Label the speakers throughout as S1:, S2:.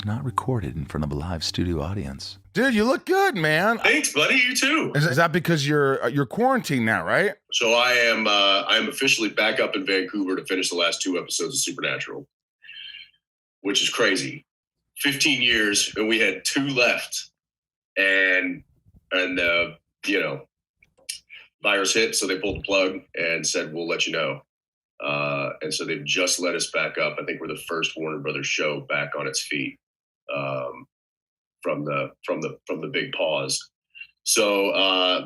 S1: Not recorded in front of a live studio audience.
S2: Dude, you look good, man.
S3: Thanks, buddy. You too.
S2: Is that because you're quarantined now, right?
S3: So I'm officially back up in Vancouver to finish the last 2 episodes of Supernatural, which is crazy. 15 years, and we had 2 left, and virus hit, so they pulled the plug and said we'll let you know. And so they've just let us back up. I think we're the first Warner Brothers show back on its feet from the big pause. So,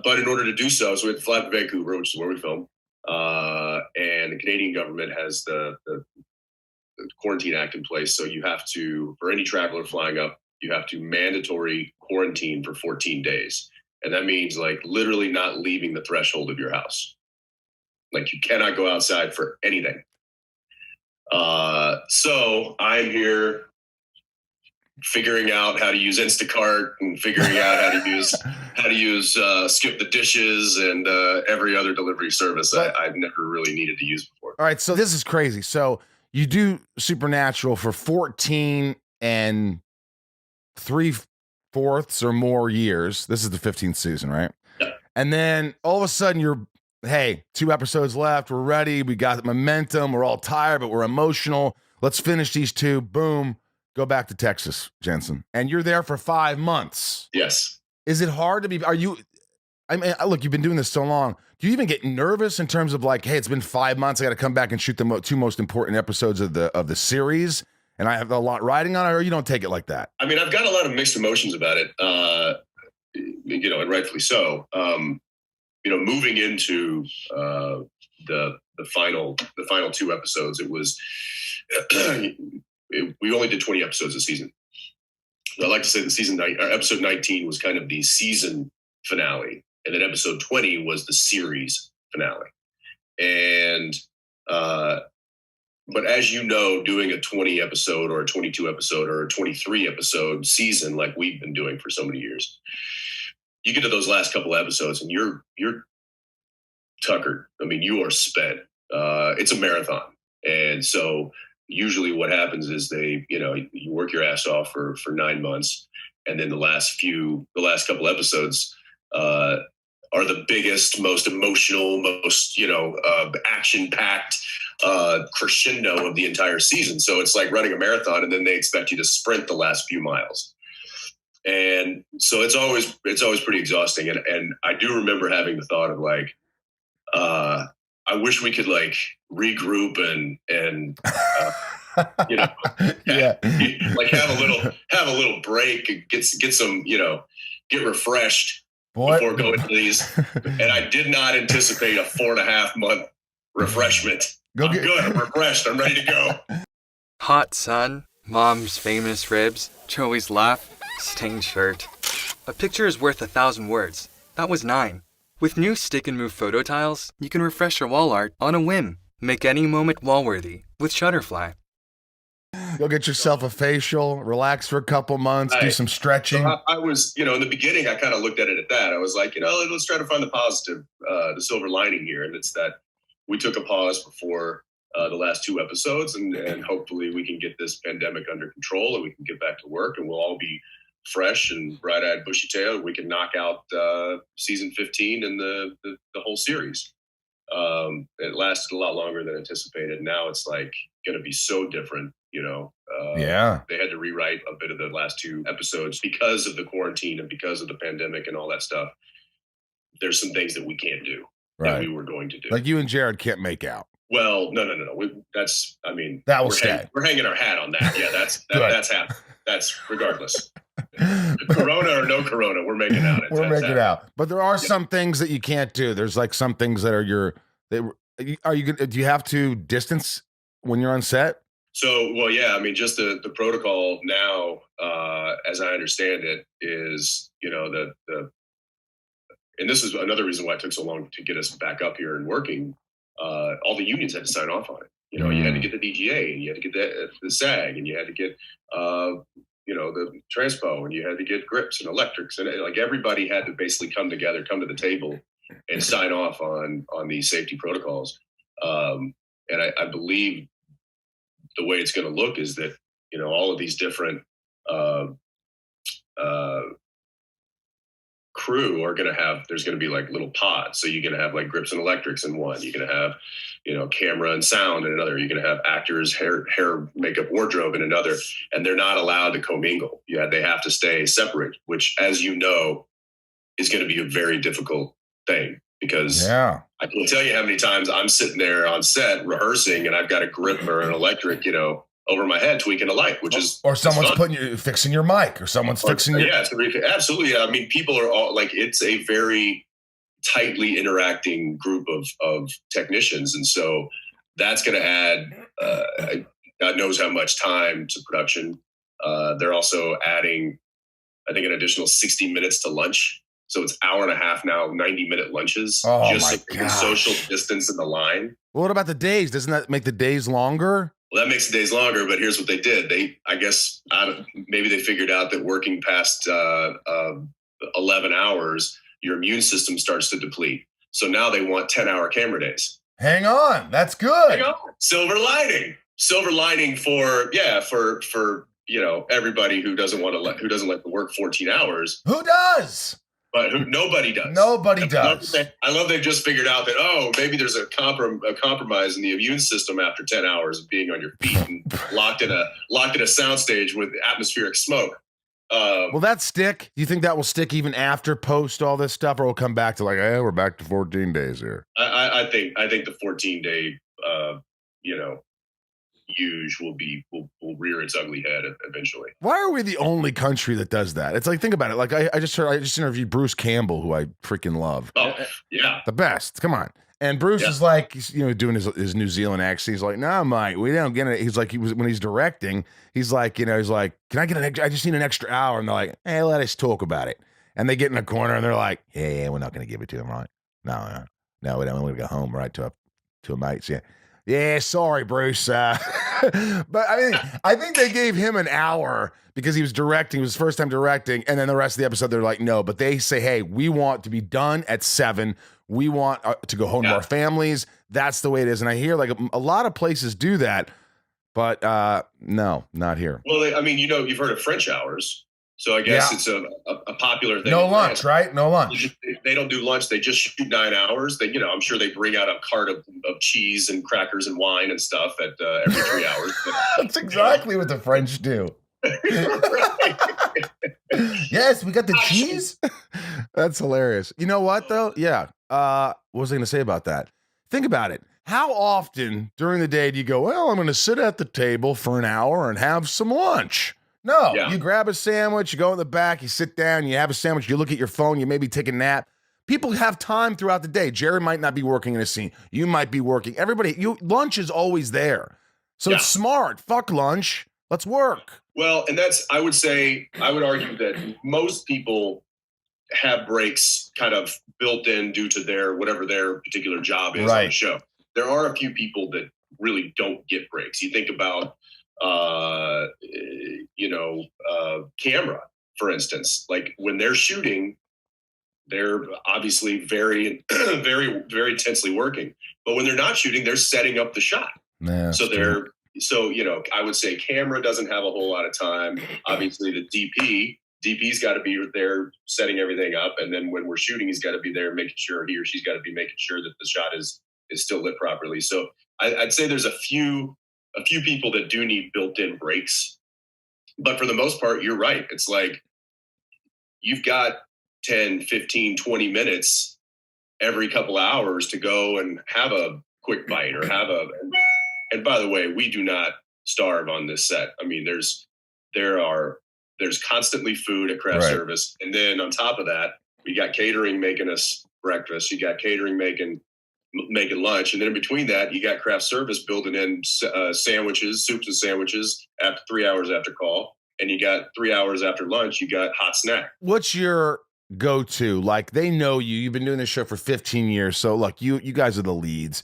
S3: but in order to do so we had to fly to Vancouver, which is where we film. And the Canadian government has the Quarantine Act in place. So you have to, for any traveler flying up, you have to mandatory quarantine for 14 days. And that means like literally not leaving the threshold of your house. Like you cannot go outside for anything. So I'm here figuring out how to use Instacart and figuring out how to use Skip the Dishes and every other delivery service I've never really needed to use before.
S2: All right, so this is crazy. So you do Supernatural for 14 and 3/4 or more years. This is the 15th season, right?
S3: Yeah.
S2: And then all of a sudden hey, 2 episodes left. We're ready. We got the momentum. We're all tired, but we're emotional. Let's finish these 2. Boom. Go back to Texas, Jensen. And you're there for 5 months.
S3: Yes.
S2: Is it hard to be, look, you've been doing this so long. Do you even get nervous in terms of like, hey, it's been 5 months. I got to come back and shoot the 2 most important episodes of the series. And I have a lot riding on it, or you don't take it like that?
S3: I mean, I've got a lot of mixed emotions about it, and rightfully so. Moving into the final 2 episodes, it was we only did 20 episodes a season. I like to say the episode 19 was kind of the season finale, and then episode 20 was the series finale. And but as you know, doing a 20 episode or a 22 episode or a 23 episode season like we've been doing for so many years, you get to those last couple episodes and you're tuckered. I mean, you are spent. It's a marathon. And so usually what happens is you work your ass off for 9 months. And then the last couple episodes are the biggest, most emotional, most, action packed crescendo of the entire season. So it's like running a marathon and then they expect you to sprint the last few miles. And so it's always pretty exhausting. And I do remember having the thought of like, I wish we could like regroup and like have a little break and get some, get refreshed before going to these. And I did not anticipate a 4.5 month refreshment. I'm good. I'm refreshed. I'm ready to go.
S4: Hot sun, mom's famous ribs, Joey's laugh, stained shirt. A picture is worth 1,000 words. That was 9. With new Stick and Move photo tiles, you can refresh your wall art on a whim. Make any moment wall-worthy with Shutterfly.
S2: Go get yourself a facial, relax for a couple months, do some stretching.
S3: So I was, in the beginning, I kind of looked at it at that. I was like, let's try to find the positive, the silver lining here. And it's that we took a pause before the last 2 episodes, and hopefully we can get this pandemic under control and we can get back to work and we'll all be fresh and bright-eyed, bushy-tailed. We can knock out season 15 and the whole series. It lasted a lot longer than anticipated. Now it's like going to be so different,
S2: Yeah.
S3: They had to rewrite a bit of the last 2 episodes because of the quarantine and because of the pandemic and all that stuff. There's some things that we can't do that we were going to do.
S2: Like you and Jared can't make out.
S3: Well, no.
S2: That will stay.
S3: We're hanging our hat on that. Yeah, that's happening. That's regardless. Corona or no Corona, we're making out.
S2: We're making out. But there are some things that you can't do. There's like some things that are do you have to distance when you're on set?
S3: So, well, yeah, I mean, just the protocol now, as I understand it, is, and this is another reason why it took so long to get us back up here and working. All the unions had to sign off on it. You had to get the DGA and you had to get the SAG and you had to get, the Transpo, and you had to get grips and electrics, and like everybody had to basically come together, come to the table and sign off on these safety protocols. And I believe the way it's going to look is that, all of these different uh, uh, crew are going to have, there's going to be like little pods. So you're going to have like grips and electrics in one. You're going to have, camera and sound in another. You're going to have actors, hair, makeup, wardrobe in another. And they're not allowed to commingle. Yeah, they have to stay separate, which, as you know, is going to be a very difficult thing because I can't tell you how many times I'm sitting there on set rehearsing and I've got a grip or an electric, over my head tweaking a light, which is
S2: or someone's fixing your mic, or someone's fixing your
S3: absolutely. I mean, people are all like, it's a very tightly interacting group of technicians, and so that's going to add God knows how much time to production. They're also adding, I think, an additional 60 minutes to lunch. So it's hour and a half now, 90-minute lunches, just so they can social distance in the line.
S2: Well, what about the days? Doesn't that make the days longer?
S3: Well, that makes the days longer, but here's what they did. Maybe they figured out that working past 11 hours, your immune system starts to deplete. So now they want 10-hour camera days.
S2: Hang on. That's good.
S3: Hang on. Silver lining for everybody who doesn't like to work 14 hours.
S2: Who does?
S3: But nobody does.
S2: Nobody does.
S3: I love they've just figured out that, maybe there's a compromise in the immune system after 10 hours of being on your feet and locked in a soundstage with atmospheric smoke.
S2: Will that stick? Do you think that will stick even after post all this stuff, or will come back to like, we're back to 14 days here?
S3: I think the 14-day, huge will rear its ugly head eventually.
S2: Why are we the only country that does that? It's like, think about it. Like I just interviewed Bruce Campbell, who I freaking love.
S3: Oh, yeah.
S2: The best. Come on. And Bruce is like, doing his New Zealand accent. He's like, no, Mike, we don't get it. He's like, when he's directing, he's like, can I get I just need an extra hour. And they're like, hey, let us talk about it. And they get in a corner and they're like, yeah, we're not going to give it to him, right? No, we don't. We're going to go home, right, to a mate's. Yeah, sorry, Bruce. But I think they gave him an hour because he was directing. It was his first time directing. And then the rest of the episode, they're like, no. But they say, hey, we want to be done at 7. We want to go home to our families. That's the way it is. And I hear like a lot of places do that. But no, not here.
S3: Well, you've heard of French hours. So I guess it's a popular thing.
S2: No lunch, right? No lunch.
S3: They don't do lunch. They just shoot 9 hours. They, I'm sure they bring out a cart of cheese and crackers and wine and stuff at every 3 hours.
S2: That's exactly what the French do. Yes, we got the cheese. That's hilarious. You know what, though? Yeah. What was I going to say about that? Think about it. How often during the day do you go, well, I'm going to sit at the table for an hour and have some lunch? No, you grab a sandwich, you go in the back, you sit down, you have a sandwich, you look at your phone, you maybe take a nap. People have time throughout the day. Jerry might not be working in a scene. You might be working. Lunch is always there. So it's smart. Fuck lunch. Let's work.
S3: Well, and I would argue that most people have breaks kind of built in due to whatever their particular job is on the show. There are a few people that really don't get breaks. You think about camera, for instance, like when they're shooting, they're obviously very, very, very intensely working, but when they're not shooting, they're setting up the shot. I would say camera doesn't have a whole lot of time. Obviously the DP's got to be there setting everything up. And then when we're shooting, he's got to be there making sure he or she's got to be making sure that the shot is still lit properly. So I'd say there's a few people that do need built-in breaks, but for the most part, you're right. It's like you've got 10, 15, 20 minutes every couple of hours to go and have a quick bite or and by the way, we do not starve on this set. I mean, there's constantly food at craft service. And then on top of that, we got catering making us breakfast. You got catering making lunch, and then in between that, you got craft service building in sandwiches, soups and sandwiches after 3 hours after call, and you got 3 hours after lunch, you got hot snack.
S2: What's your go-to? Like, they know you've been doing this show for 15 years, so like you guys are the leads.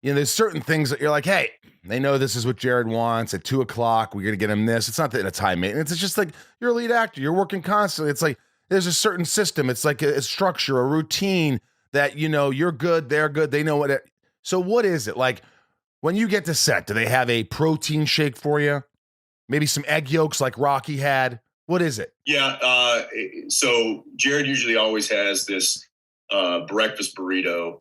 S2: There's certain things that you're like, hey, they know this is what Jared wants at 2:00. We're gonna get him this. It's not that it's high maintenance. It's just like you're a lead actor. You're working constantly. It's like there's a certain system. It's like a structure, a routine that, you're good, they're good, they know what it. So what is it? Like when you get to set, do they have a protein shake for you? Maybe some egg yolks like Rocky had. What is it?
S3: Yeah. So Jared usually always has this breakfast burrito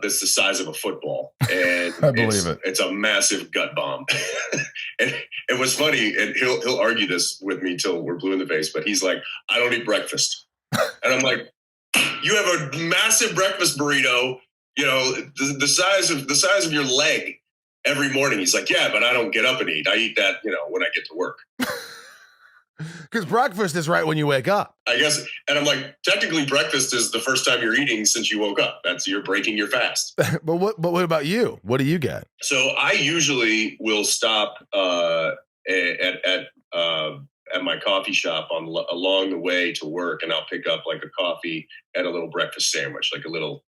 S3: that's the size of a football, and
S2: I believe it.
S3: It's a massive gut bomb. and what's funny, and he'll argue this with me till we're blue in the face, but he's like, I don't eat breakfast, and I'm like, you have a massive breakfast burrito, the size of your leg every morning. He's like, yeah, but I don't get up and eat. I eat that, when I get to work.
S2: Because breakfast is right when you wake up.
S3: I guess. And I'm like, technically breakfast is the first time you're eating since you woke up. You're breaking your fast.
S2: But what about you? What do you get?
S3: So I usually will stop at my coffee shop along the way to work, and I'll pick up like a coffee and a little breakfast sandwich, like a little,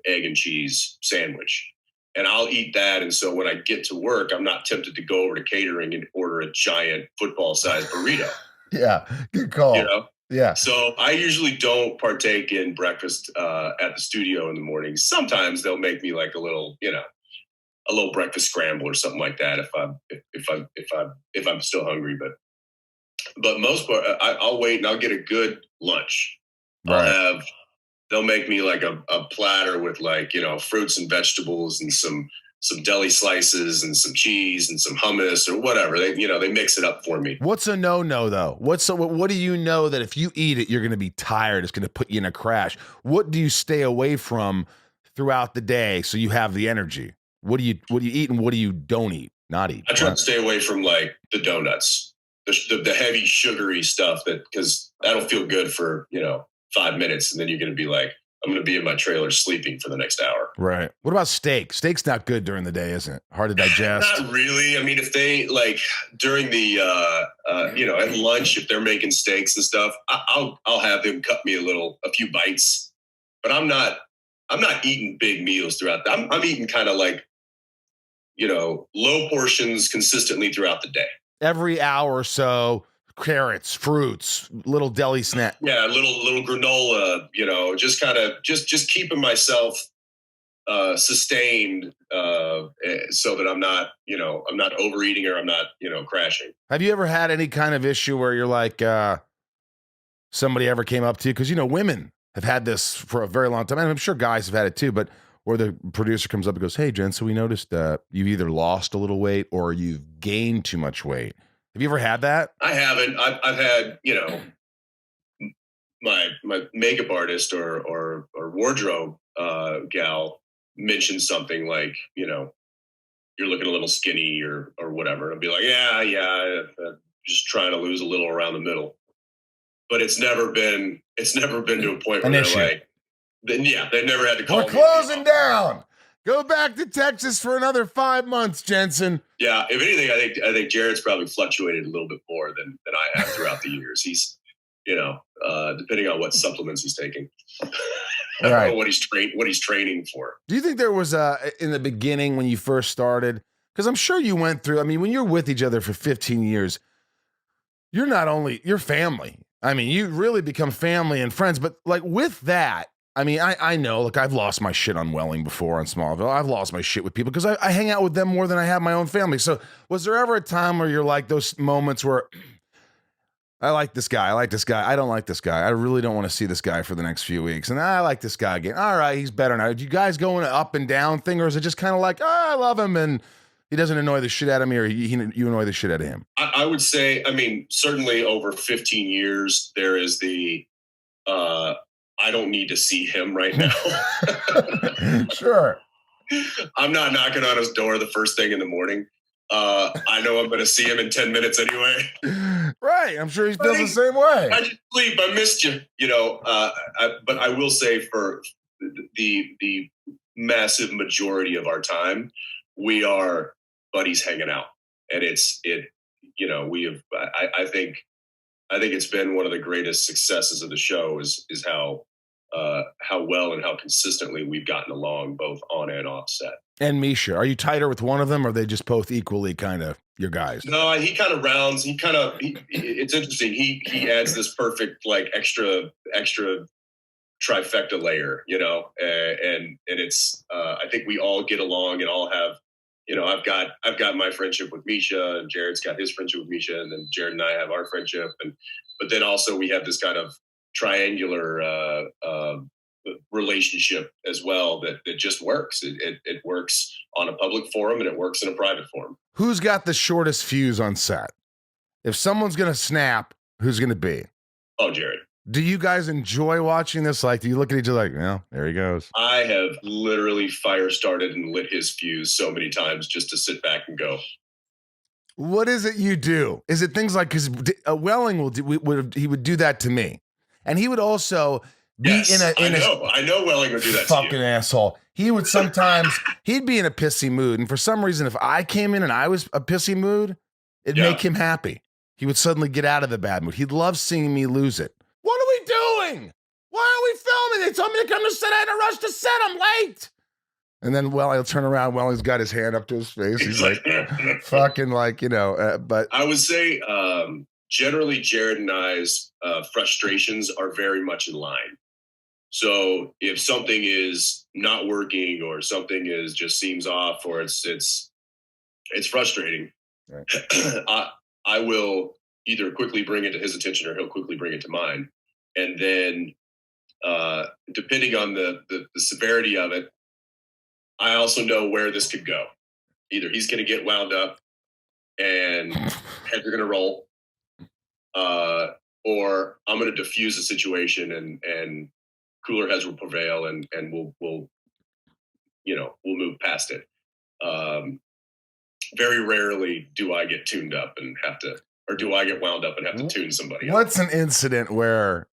S3: egg and cheese sandwich. And I'll eat that. And so when I get to work, I'm not tempted to go over to catering and order a giant football-sized burrito.
S2: Yeah, good call. Yeah.
S3: So I usually don't partake in breakfast at the studio in the morning. Sometimes they'll make me like a little breakfast scramble or something like that if I'm still hungry. But most part, I'll wait and I'll get a good lunch.
S2: Right.
S3: They'll make me like a platter with like, fruits and vegetables and some deli slices and some cheese and some hummus or whatever. They mix it up for me.
S2: What's a no-no though? What do you know that if you eat it, you're going to be tired? It's going to put you in a crash. What do you stay away from throughout the day so you have the energy? What do you eat and what do you don't eat? Not eat.
S3: I try to stay away from like the donuts, the heavy sugary stuff because that'll feel good for, 5 minutes, and then you're going to be like, I'm going to be in my trailer sleeping for the next hour.
S2: Right. What about steak? Steak's not good during the day, isn't it? Hard to digest.
S3: Not really. I mean, if they like during the, at lunch, if they're making steaks and stuff, I'll have them cut me a few bites, but I'm not eating big meals throughout. I'm eating kind of like, low portions consistently throughout the day.
S2: Every hour or so. Carrots, fruits, little deli snack.
S3: Yeah, little granola, just kind of just keeping myself sustained so that I'm not overeating or I'm not, crashing.
S2: Have you ever had any kind of issue where you're like somebody ever came up to you? Because, women have had this for a very long time. And I'm sure guys have had it too, but where the producer comes up and goes, hey, Jen, so we noticed you've either lost a little weight or you've gained too much weight. Have you ever had that?
S3: I haven't. I've had, my makeup artist or wardrobe gal mention something like, you're looking a little skinny or whatever. I'll be like, yeah, just trying to lose a little around the middle. But it's never been to a point where they're like, they've never had to call me.
S2: We're closing down. Go back to Texas for another 5 months, Jensen.
S3: Yeah, if anything, I think Jared's probably fluctuated a little bit more than I have throughout the years. He's, depending on what supplements he's taking, I don't know what he's training for.
S2: Do you think there was in the beginning when you first started? Because I'm sure you went through. I mean, when you're with each other for 15 years, you're not only your family. I mean, you really become family and friends. But like with that. I mean, I know, look, I've lost my shit on Welling before on Smallville. I've lost my shit with people because I hang out with them more than I have my own family. So was there ever a time where you're like those moments where I like this guy, I don't like this guy. I really don't want to see this guy for the next few weeks. And I like this guy again. All right, he's better now. Do you guys go in an up and down thing, or is it just kind of like, I love him and he doesn't annoy the shit out of me, or you annoy the shit out of him?
S3: I would say, I mean, certainly over 15 years, there is the I don't need to see him right now.
S2: Sure.
S3: I'm not knocking on his door the first thing in the morning. I know I'm going to see him in 10 minutes anyway.
S2: Right. I'm sure he feels the same way.
S3: I didn't sleep. I missed you. But I will say for the massive majority of our time, we are buddies hanging out. And I think it's been one of the greatest successes of the show is how well and how consistently we've gotten along both on and off set.
S2: And Misha, are you tighter with one of them, or are they just both equally kind of your guys?
S3: No, he kind of rounds. It's interesting. He adds this perfect like extra trifecta layer, and it's I think we all get along and all have I've got my friendship with Misha, and Jared's got his friendship with Misha, and then Jared and I have our friendship, but then also we have this kind of triangular relationship as well that just works. It works on a public forum and it works in a private forum.
S2: Who's got the shortest fuse on set? If someone's gonna snap, who's gonna be?
S3: Oh, Jared.
S2: Do you guys enjoy watching this? Like, do you look at each other like, well, there he goes?
S3: I have literally fire started and lit his fuse so many times just to sit back and go.
S2: What is it you do? Is it things like, because Welling would do that to me, and he would also be
S3: I know Welling would do that.
S2: Fucking
S3: to you.
S2: Asshole. He would sometimes he'd be in a pissy mood, and for some reason, if I came in and I was a pissy mood, it'd make him happy. He would suddenly get out of the bad mood. He'd love seeing me lose it. What are we doing? Why are we filming? They told me to come to set. I had to rush to set. I'm late. And then, I'll turn around. He's got his hand up to his face. He's like, fucking like, but
S3: I would say generally Jared and I's frustrations are very much in line. So if something is not working or something just seems off or it's frustrating,
S2: right.
S3: I will either quickly bring it to his attention or he'll quickly bring it to mine. And then depending on the severity of it, I also know where this could go. Either he's going to get wound up and heads are going to roll, or I'm going to diffuse the situation and cooler heads will prevail and we'll move past it. Very rarely do I get tuned up and do I get wound up and have to tune somebody up.
S2: What's an incident where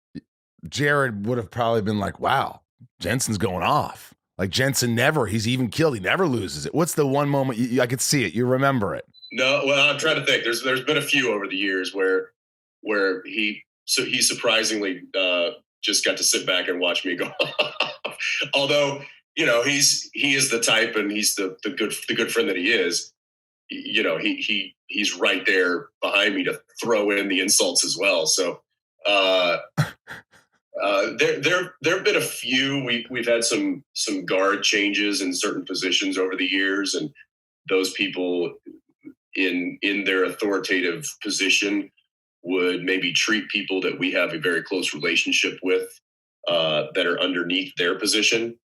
S2: Jared would have probably been like, wow, Jensen's going off. Like Jensen he's even killed. He never loses it. What's the one moment I could see it? You remember it?
S3: No, well, I'm trying to think. There's been a few over the years where he surprisingly just got to sit back and watch me go off. Although, he is the type and he's the good friend that he is. He's right there behind me to throw in the insults as well. So there have been a few. We've had some guard changes in certain positions over the years, and those people in their authoritative position would maybe treat people that we have a very close relationship with that are underneath their position,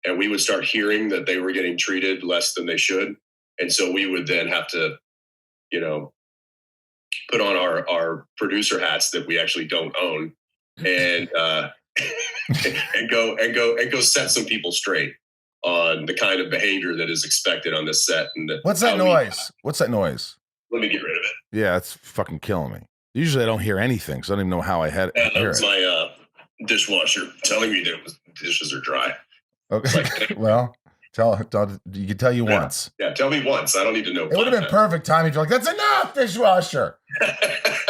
S3: and we would start hearing that they were getting treated less than they should. And so we would then have to, put on our producer hats that we actually don't own, and and go set some people straight on the kind of behavior that is expected on this set. And
S2: what's that noise? What's that noise?
S3: Let me get rid of it.
S2: Yeah, it's fucking killing me. Usually I don't hear anything, so I don't even know how I hear it.
S3: That was my dishwasher telling me that the dishes are dry.
S2: Okay, well. You can tell you once.
S3: Yeah, tell me once. I don't need to know.
S2: It would have been perfect timing. You're like, that's enough, dishwasher.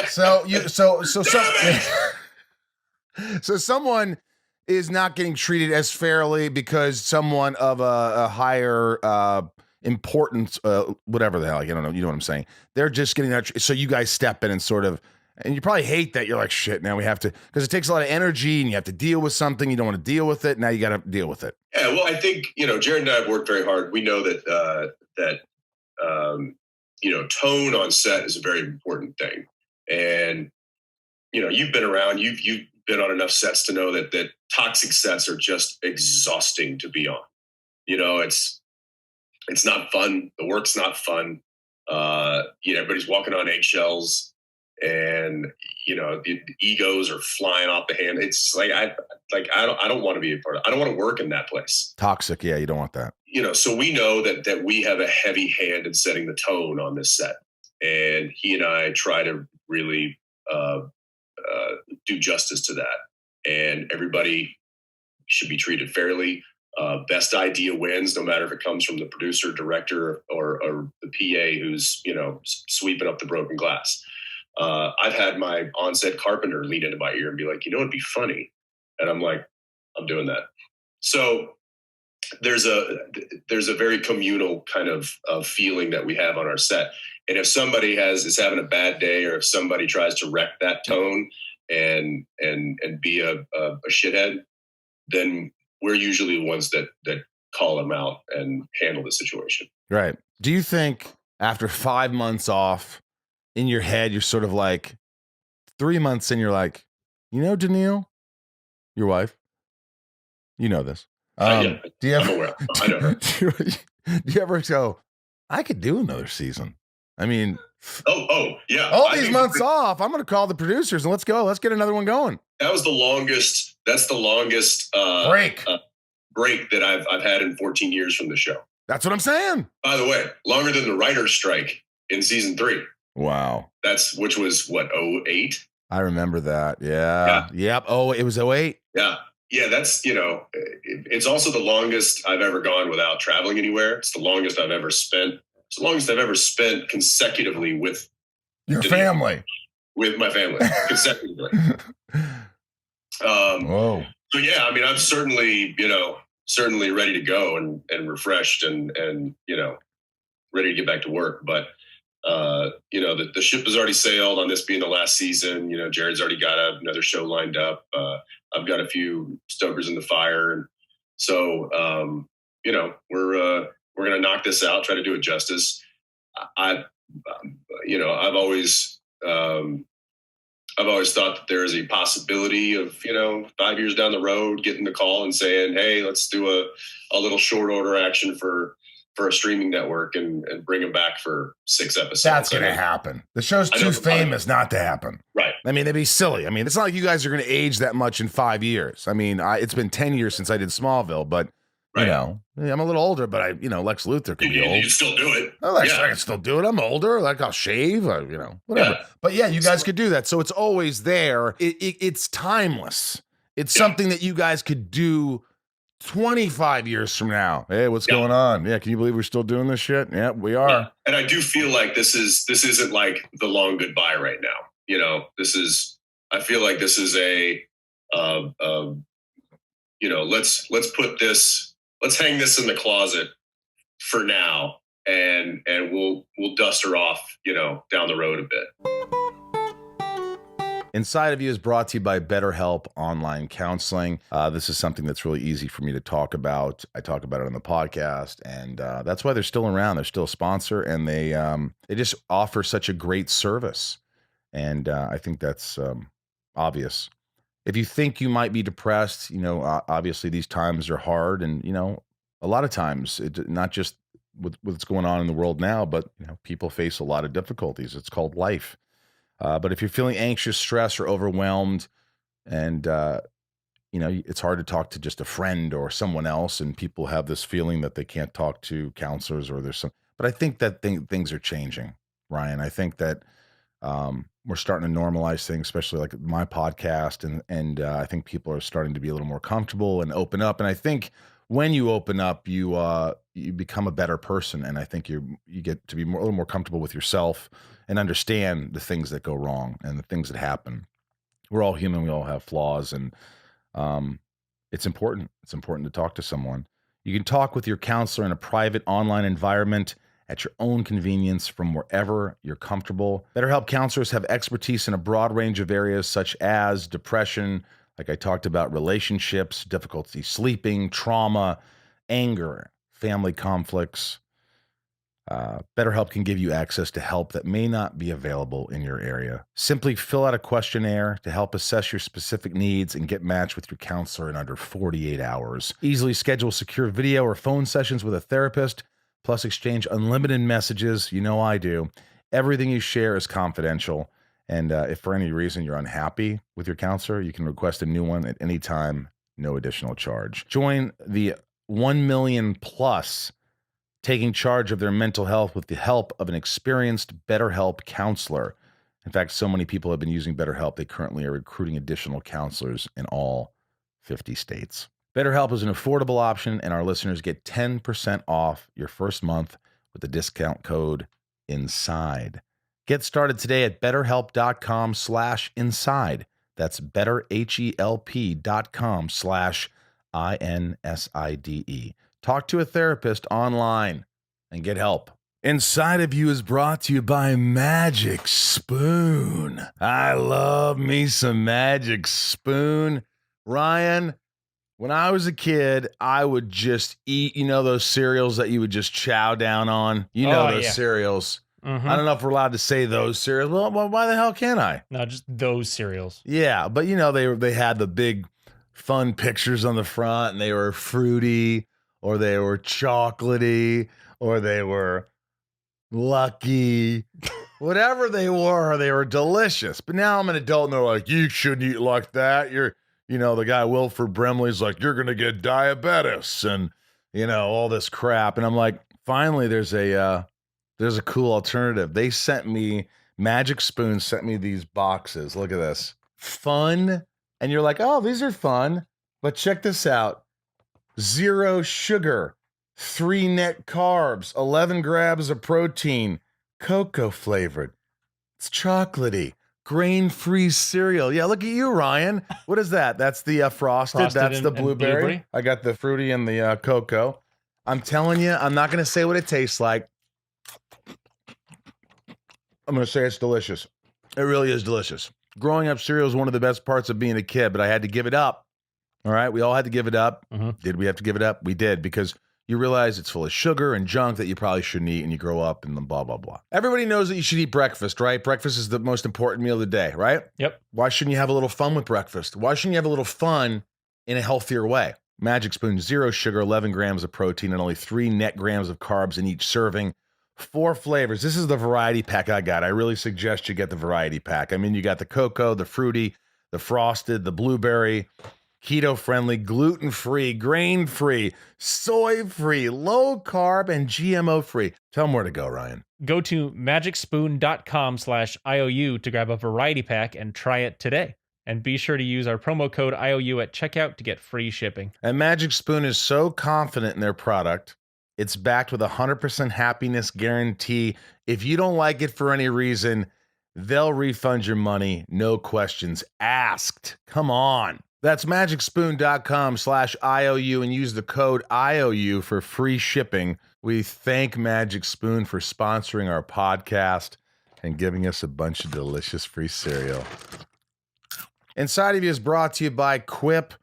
S2: so someone is not getting treated as fairly because someone of a higher importance, whatever the hell, I don't know. You know what I'm saying? They're just getting that. So you guys step in and sort of. And you probably hate that. You're like, shit, now we have to, because it takes a lot of energy and you have to deal with something. You don't want to deal with it. Now you got to deal with it.
S3: Yeah, well, I think, Jared and I have worked very hard. We know that tone on set is a very important thing. And, you've been around, you've been on enough sets to know that toxic sets are just exhausting to be on. It's not fun. The work's not fun. Everybody's walking on eggshells. And the egos are flying off the hand. It's like I don't want to be a part of it. I don't want to work in that place.
S2: Toxic, yeah, you don't want that.
S3: So we know that we have a heavy hand in setting the tone on this set, and he and I try to really do justice to that. And everybody should be treated fairly. Best idea wins, no matter if it comes from the producer, director, or the PA who's sweeping up the broken glass. I've had my on-set carpenter lean into my ear and be like, it'd be funny. And I'm like, I'm doing that. So there's a very communal kind of feeling that we have on our set. And if somebody is having a bad day, or if somebody tries to wreck that tone and be a shithead, then we're usually the ones that call them out and handle the situation.
S2: Right. Do you think after 5 months off, in your head, you're sort of like 3 months in, you're like, Daniil, your wife, you know this.
S3: Yeah,
S2: Do you ever,
S3: I'm aware. I know her.
S2: do you ever go, I could do another season? I mean,
S3: Yeah.
S2: all these months off, I'm going to call the producers and let's go. Let's get another one going.
S3: That was the longest. That's the longest break that I've had in 14 years from the show.
S2: That's what I'm saying.
S3: By the way, longer than the writer's strike in season 3.
S2: Wow.
S3: Which was what, 08?
S2: I remember that. Yeah. Yep. Oh, it was 08.
S3: Yeah. Yeah. That's, it's also the longest I've ever gone without traveling anywhere. It's the longest I've ever spent. It's the longest I've ever spent consecutively with
S2: your family.
S3: With my family consecutively.
S2: Whoa. So
S3: yeah, I mean, I'm certainly ready to go and refreshed and ready to get back to work. But the ship has already sailed on this being the last season. Jared's already got another show lined up. I've got a few stokers in the fire, and so we're gonna knock this out, try to do it justice. I've always thought that there is a possibility of 5 years down the road getting the call and saying, hey, let's do a little short order action for a streaming network and bring them back for 6 episodes.
S2: That's going to happen. The show's too famous not to happen.
S3: Right.
S2: I mean, they'd be silly. I mean, it's not like you guys are going to age that much in 5 years. I mean, it's been 10 years since I did Smallville, but I'm a little older, but Lex Luthor could be old.
S3: You can still do it.
S2: I can still do it. I'm older. Like I'll shave, whatever. Yeah. But yeah, you guys could do that. So it's always there. It's timeless. It's something that you guys could do 25 years from now. Hey, what's going on? Yeah, can you believe we're still doing this shit? Yeah, we are. Yeah.
S3: And I do feel like this isn't like the long goodbye right now. I feel like this is let's hang this in the closet for now and we'll dust her off, down the road a bit.
S2: Inside of You is brought to you by BetterHelp Online Counseling. This is something that's really easy for me to talk about. I talk about it on the podcast, and that's why they're still around. They're still a sponsor, and they just offer such a great service. And I think that's obvious. If you think you might be depressed, obviously these times are hard, and a lot of times, not just with what's going on in the world now, but people face a lot of difficulties. It's called life. But if you're feeling anxious, stressed, or overwhelmed, and it's hard to talk to just a friend or someone else, and people have this feeling that they can't talk to counselors or there's some. But I think that things are changing, Ryan. I think that we're starting to normalize things, especially like my podcast, and I think people are starting to be a little more comfortable and open up. And I think when you open up, you become a better person, and I think you get to be a little more comfortable with yourself and understand the things that go wrong and the things that happen. We're all human. We all have flaws, and it's important. It's important to talk to someone. You can talk with your counselor in a private online environment at your own convenience from wherever you're comfortable. BetterHelp counselors have expertise in a broad range of areas such as depression, like I talked about, relationships, difficulty sleeping, trauma, anger, family conflicts. BetterHelp can give you access to help that may not be available in your area. Simply fill out a questionnaire to help assess your specific needs and get matched with your counselor in under 48 hours. Easily schedule secure video or phone sessions with a therapist, plus exchange unlimited messages. I do. Everything you share is confidential. And if for any reason you're unhappy with your counselor, you can request a new one at any time, no additional charge. Join the 1 million plus taking charge of their mental health with the help of an experienced BetterHelp counselor. In fact, so many people have been using BetterHelp, they currently are recruiting additional counselors in all 50 states. BetterHelp is an affordable option, and our listeners get 10% off your first month with the discount code INSIDE. Get started today at betterhelp.com/inside. That's betterhelp.com/INSIDE. Talk to a therapist online and get help. Inside of You is brought to you by Magic Spoon. I love me some Magic Spoon. Ryan, When I was a kid, I would just eat, those cereals that you would just chow down on. Those cereals.
S5: Mm-hmm.
S2: I don't know if we're allowed to say those cereals. Well, why the hell can't I?
S5: No, just those cereals.
S2: Yeah, but they had the big fun pictures on the front, and they were fruity, or they were chocolatey, or they were lucky. Whatever they were delicious. But now I'm an adult and they're like, you shouldn't eat like that. The guy Wilford Brimley's like, you're going to get diabetes and, all this crap. And I'm like, finally, there's a cool alternative. They sent me, Magic Spoon sent me these boxes. Look at this. Fun. And you're like, oh, these are fun. But check this out. 0 sugar, 3 net carbs, 11 grams of protein, cocoa flavored. It's chocolatey, grain-free cereal. Yeah, look at you, Ryan. What is that? That's the frosted. That's the blueberry. I got the fruity and the cocoa. I'm telling you, I'm not going to say what it tastes like. I'm going to say it's delicious. It really is delicious. Growing up, cereal is one of the best parts of being a kid, but I had to give it up. All right, we all had to give it up.
S5: Mm-hmm.
S2: Did we have to give it up? We did, because you realize it's full of sugar and junk that you probably shouldn't eat, and you grow up and then blah, blah, blah. Everybody knows that you should eat breakfast, right? Breakfast is the most important meal of the day, right?
S5: Yep.
S2: Why shouldn't you have a little fun with breakfast? Why shouldn't you have a little fun in a healthier way? Magic Spoon, 0 sugar, 11 grams of protein, and only 3 net grams of carbs in each serving. 4 flavors. This is the variety pack I got. I really suggest you get the variety pack. I mean, you got the cocoa, the fruity, the frosted, the blueberry, keto-friendly, gluten-free, grain-free, soy-free, low-carb, and GMO-free. Tell them where to go, Ryan.
S5: Go to magicspoon.com/IOU to grab a variety pack and try it today. And be sure to use our promo code IOU at checkout to get free shipping.
S2: And Magic Spoon is so confident in their product, it's backed with a 100% happiness guarantee. If you don't like it for any reason, they'll refund your money. No questions asked. Come on. That's magicspoon.com/IOU and use the code IOU for free shipping. We thank Magic Spoon for sponsoring our podcast and giving us a bunch of delicious free cereal. Inside of You is brought to you by Quip.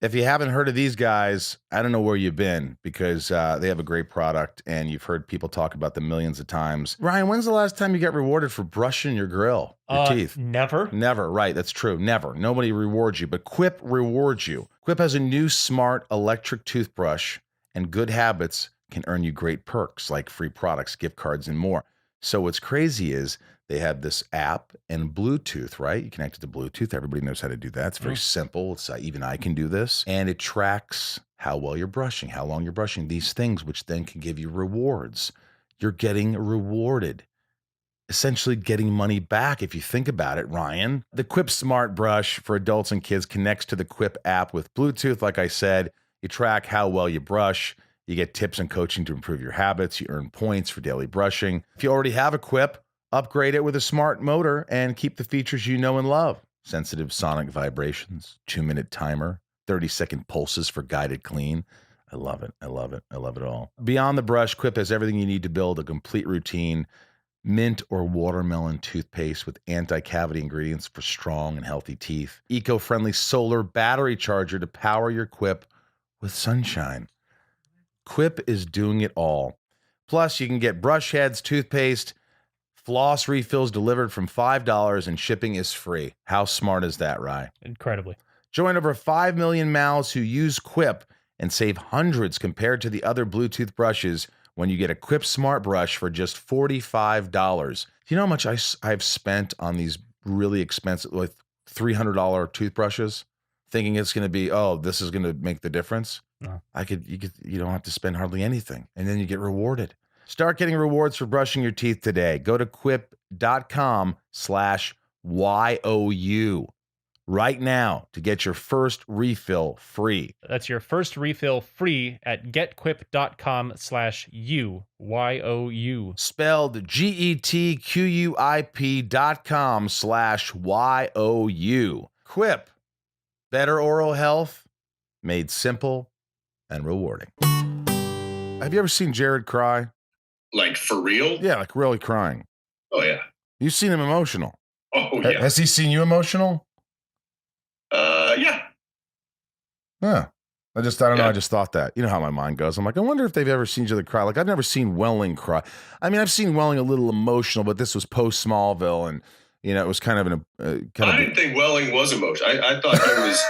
S2: If you haven't heard of these guys, I don't know where you've been, because they have a great product and you've heard people talk about them millions of times. Ryan, when's the last time you got rewarded for brushing your grill, your teeth?
S5: Never.
S2: Never, right. That's true. Never. Nobody rewards you, but Quip rewards you. Quip has a new smart electric toothbrush, and good habits can earn you great perks like free products, gift cards, and more. So what's crazy is they have this app and Bluetooth, right? You connect it to Bluetooth. Everybody knows how to do that. It's very simple. It's even I can do this. And it tracks how well you're brushing, how long you're brushing, these things, which then can give you rewards. You're getting rewarded, essentially getting money back if you think about it, Ryan. The Quip Smart Brush for adults and kids connects to the Quip app with Bluetooth. Like I said, you track how well you brush. You get tips and coaching to improve your habits. You earn points for daily brushing. If you already have a Quip, upgrade it with a smart motor and keep the features you know and love. Sensitive sonic vibrations, 2-minute timer, 30-second pulses for guided clean. I love it. I love it. I love it all. Beyond the brush, Quip has everything you need to build a complete routine. Mint or watermelon toothpaste with anti-cavity ingredients for strong and healthy teeth. Eco-friendly solar battery charger to power your Quip with sunshine. Quip is doing it all. Plus, you can get brush heads, toothpaste, floss refills delivered from $5, and shipping is free. How smart is that, Rye?
S5: Incredibly.
S2: Join over 5 million mouths who use Quip and save hundreds compared to the other Bluetooth brushes when you get a Quip Smart Brush for just $45. Do you know how much I've spent on these really expensive, like $300 toothbrushes, thinking it's going to be, this is going to make the difference?
S5: No.
S2: You don't have to spend hardly anything, and then you get rewarded. Start getting rewards for brushing your teeth today. Go to quip.com/YOU right now to get your first refill free.
S5: That's your first refill free at getquip.com/YOU.
S2: Spelled GETQUIP.com/YOU. Quip. Better oral health made simple and rewarding. Have you ever seen Jared cry?
S3: Like, for real?
S2: Yeah, like really crying.
S3: Oh, yeah.
S2: You've seen him emotional.
S3: Oh, yeah.
S2: Has he seen you emotional?
S3: Yeah.
S2: Huh. I don't know.
S3: Yeah.
S2: I just thought that. You know how my mind goes. I'm like, I wonder if they've ever seen each other cry. Like, I've never seen Welling cry. I mean, I've seen Welling a little emotional, but this was post Smallville, and it was kind of
S3: I didn't think Welling was emotional. I thought he was.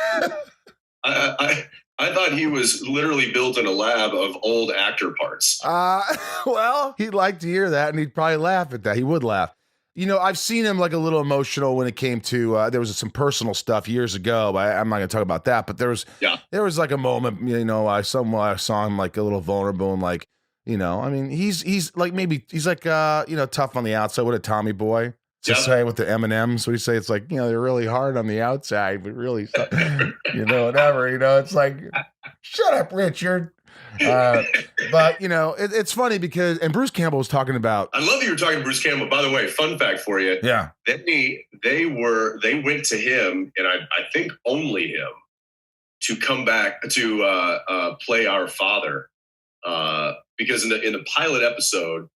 S3: I thought he was literally built in a lab of old actor parts.
S2: Well, he'd like to hear that, and he'd probably laugh at that. He would laugh. I've seen him like a little emotional when it came to there was some personal stuff years ago. But I'm not going to talk about that. But there was like a moment, I saw him like a little vulnerable and like, I mean, he's like maybe he's like tough on the outside. What a Tommy boy to say with the M&Ms. What do you say? It's like they're really hard on the outside, but really, whatever. It's like, shut up, Richard. But it's funny because Bruce Campbell was talking about.
S3: I love that you're talking to Bruce Campbell. By the way, fun fact for you.
S2: Yeah.
S3: They went to him, and I think only him, to come back to play our father, because in the pilot episode,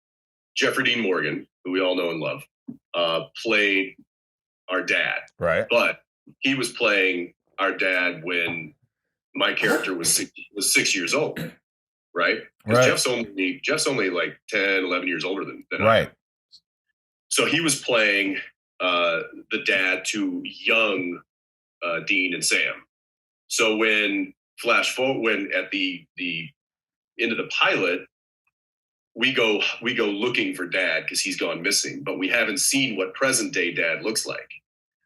S3: Jeffrey Dean Morgan, who we all know and love, played our dad.
S2: Right.
S3: But he was playing our dad when my character was 6 years old. Right. Jeff's only like 10, 11 years older than I am. So he was playing the dad to young Dean and Sam. So when at the end of the pilot, we go looking for dad because he's gone missing, but we haven't seen what present day dad looks like.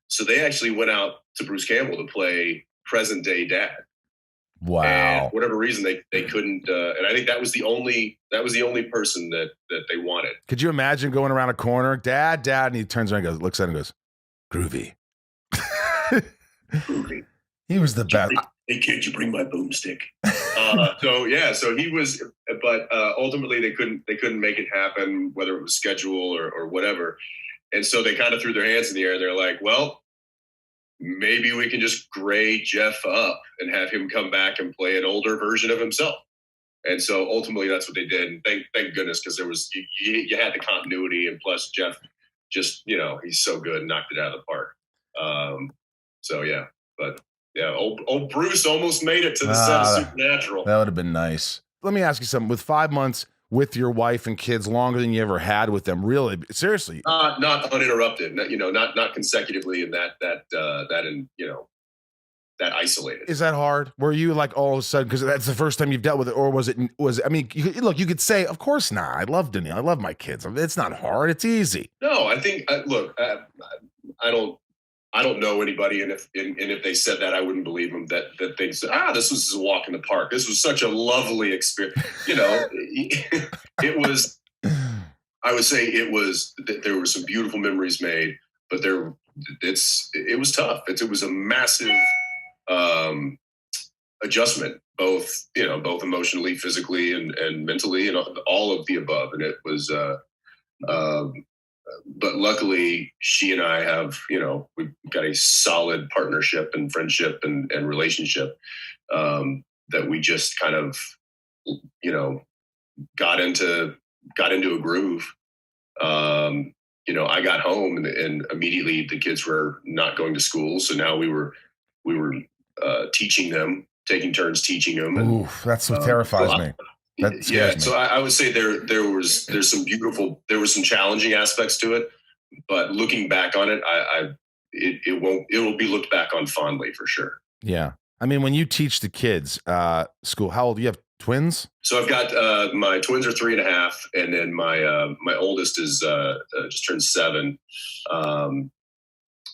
S3: So they actually went out to Bruce Campbell to play present day dad.
S2: Wow.
S3: And for whatever reason they couldn't, and I think that was the only person that they wanted.
S2: Could you imagine going around a corner, dad, and he turns around and looks at him and goes, groovy.
S3: Groovy.
S2: He was the best.
S3: Hey kid, you bring my boomstick. So he was, but ultimately they couldn't make it happen, whether it was schedule or whatever. And so they kind of threw their hands in the air. They're like, well, maybe we can just gray Jeff up and have him come back and play an older version of himself. And so ultimately that's what they did. And thank goodness, because there was, you had the continuity, and plus Jeff just, he's so good and knocked it out of the park. Old Bruce almost made it to the set of Supernatural.
S2: That would have been nice. Let me ask you something. With 5 months with your wife and kids, longer than you ever had with them, really, seriously,
S3: not uninterrupted, not consecutively, and that isolated.
S2: Is that hard? Were you like all of a sudden, because that's the first time you've dealt with it, or was it? I mean, you could say, of course not. I love Danielle. I love my kids. It's not hard. It's easy.
S3: No, I think. I don't know anybody, and if they said that, I wouldn't believe them. That they said, this was a walk in the park. This was such a lovely experience. It was. I would say it was. There were some beautiful memories made, but it was tough. It was a massive adjustment, both emotionally, physically, and mentally, and all of the above. And it was. But luckily, she and I have, we've got a solid partnership and friendship and relationship that we just kind of, got into a groove. I got home and immediately the kids were not going to school, so now we were teaching them, taking turns teaching them. And,
S2: that's what terrifies me.
S3: Yeah, so I would say there was some challenging aspects to it, but looking back on it, it will be looked back on fondly for sure.
S2: Yeah, I mean, when you teach the kids school, how old do you have? Twins?
S3: So I've got my twins are 3.5, and then my oldest is just turned 7.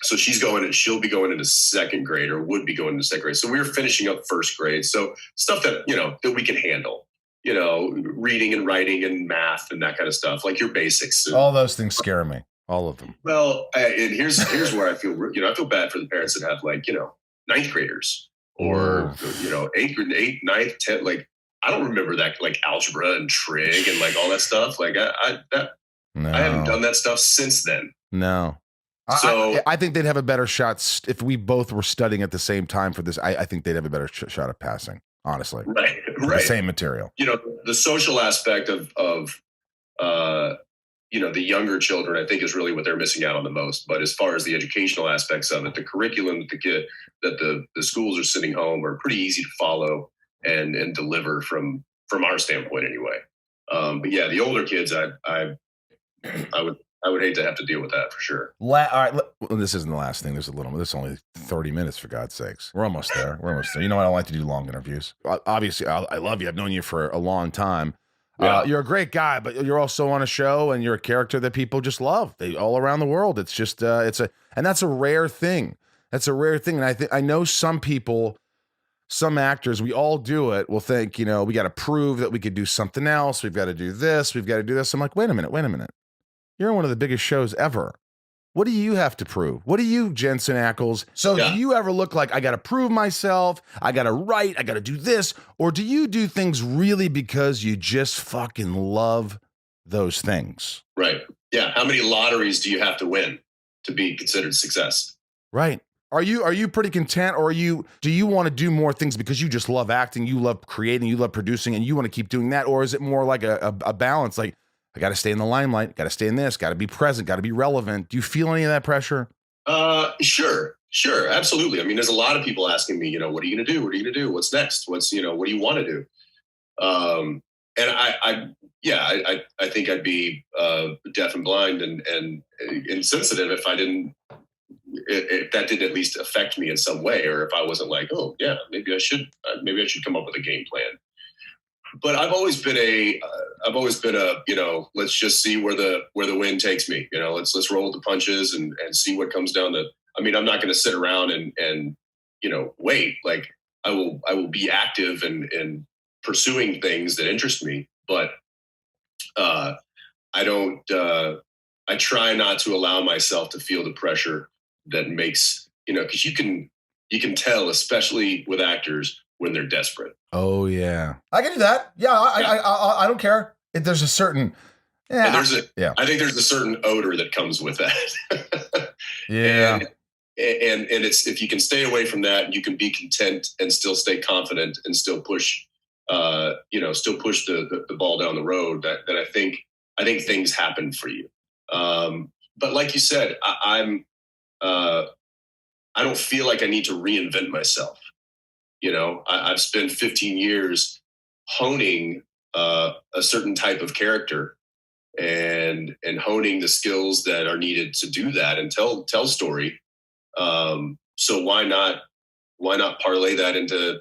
S3: So she'll be going into second grade, or would be going into second grade. So we're finishing up first grade. So stuff that that we can handle. Reading and writing and math and that kind of stuff, like your basics.
S2: All those things scare me. All of them.
S3: Well, and here's where I feel, I feel bad for the parents that have 9th graders or, 8th, 9th, 10th. Like, I don't remember that, like algebra and trig and all that stuff. Like I haven't done that stuff since then.
S2: No.
S3: So
S2: I think they'd have a better shot if we both were studying at the same time for this. I think they'd have a better shot at passing. Honestly,
S3: right.
S2: The same material.
S3: The social aspect of the younger children, I think, is really what they're missing out on the most. But as far as the educational aspects of it, the curriculum that the schools are sending home are pretty easy to follow. and deliver from our standpoint anyway. But yeah, the older kids, I would hate to have to deal with that for sure.
S2: All right, well, this isn't the last thing. There's only 30 minutes, for God's sakes. We're almost there. You know, I don't like to do long interviews. Obviously, I love you. I've known you for a long time.
S3: Yeah.
S2: You're a great guy, but you're also on a show, and you're a character that people just love. They all around the world. It's just and that's a rare thing. That's a rare thing. And I know some people, some actors, we all do it, will think, you know, we got to prove that we could do something else. We've got to do this. We've got to do this. I'm like, wait a minute. You're on one of the biggest shows ever. What do you have to prove? What do you, Jensen Ackles? So do you ever look like, I got to prove myself, I got to write, I got to do this? Or do you do things really because you just fucking love those things?
S3: Right. Yeah. How many lotteries do you have to win to be considered success?
S2: Right. Are you pretty content, or do you want to do more things because you just love acting, you love creating, you love producing, and you want to keep doing that? Or is it more like a balance, like, I got to stay in the limelight, got to stay in this, got to be present, got to be relevant? Do you feel any of that pressure?
S3: Sure, absolutely. I mean, there's a lot of people asking me, you know, what are you going to do? What are you going to do? What's next? What do you want to do? And I think I'd be deaf and blind and insensitive if that didn't at least affect me in some way, or if I wasn't like, oh yeah, maybe I should come up with a game plan. But I've always been a, you know, let's just see where the wind takes me. You know, let's roll with the punches and see what comes down I mean, I'm not going to sit around and, you know, wait. Like I will be active and pursuing things that interest me, but I try not to allow myself to feel the pressure that makes, you know, because you can tell, especially with actors, when they're desperate.
S2: Oh yeah, I can do that. Yeah, I don't care. There's a certain
S3: I think there's a certain odor that comes with that.
S2: Yeah.
S3: And it's, if you can stay away from that, you can be content and still stay confident and still push, the ball down the road. That I think things happen for you. But like you said, I don't feel like I need to reinvent myself. You know, I've spent 15 years honing a certain type of character and honing the skills that are needed to do that and tell story. So why not parlay that into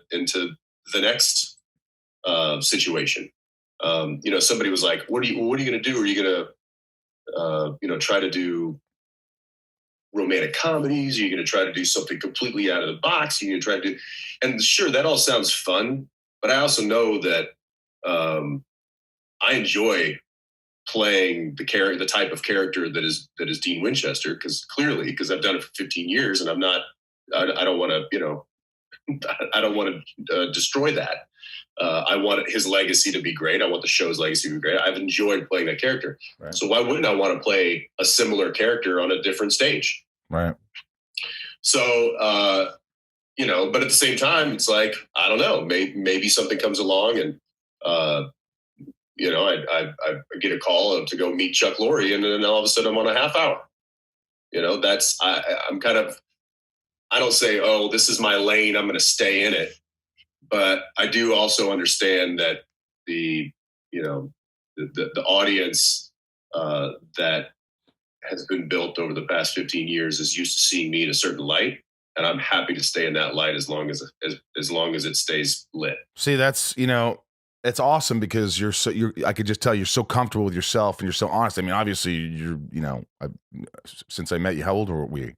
S3: the next situation? You know, somebody was like, what are you going to do? Are you going to try to do romantic comedies? Are you going to try to do something completely out of the box? Are you going to try to do, and sure, that all sounds fun, but I also know that I enjoy playing the type of character that is Dean Winchester, because I've done it for 15 years, and I don't want to destroy that. I want his legacy to be great. I want the show's legacy to be great. I've enjoyed playing that character. Right. So why wouldn't I want to play a similar character on a different stage?
S2: Right.
S3: So, but at the same time, it's like, I don't know, maybe something comes along and, I get a call to go meet Chuck Lorre, and then all of a sudden I'm on a half hour. You know, I'm kind of, I don't say, oh, this is my lane, I'm going to stay in it. But I do also understand that the audience that has been built over the past 15 years is used to seeing me in a certain light, and I'm happy to stay in that light as long as it stays lit.
S2: See, that's, it's awesome because I could just tell you're so comfortable with yourself and you're so honest. I mean, obviously since I met you, how old were we?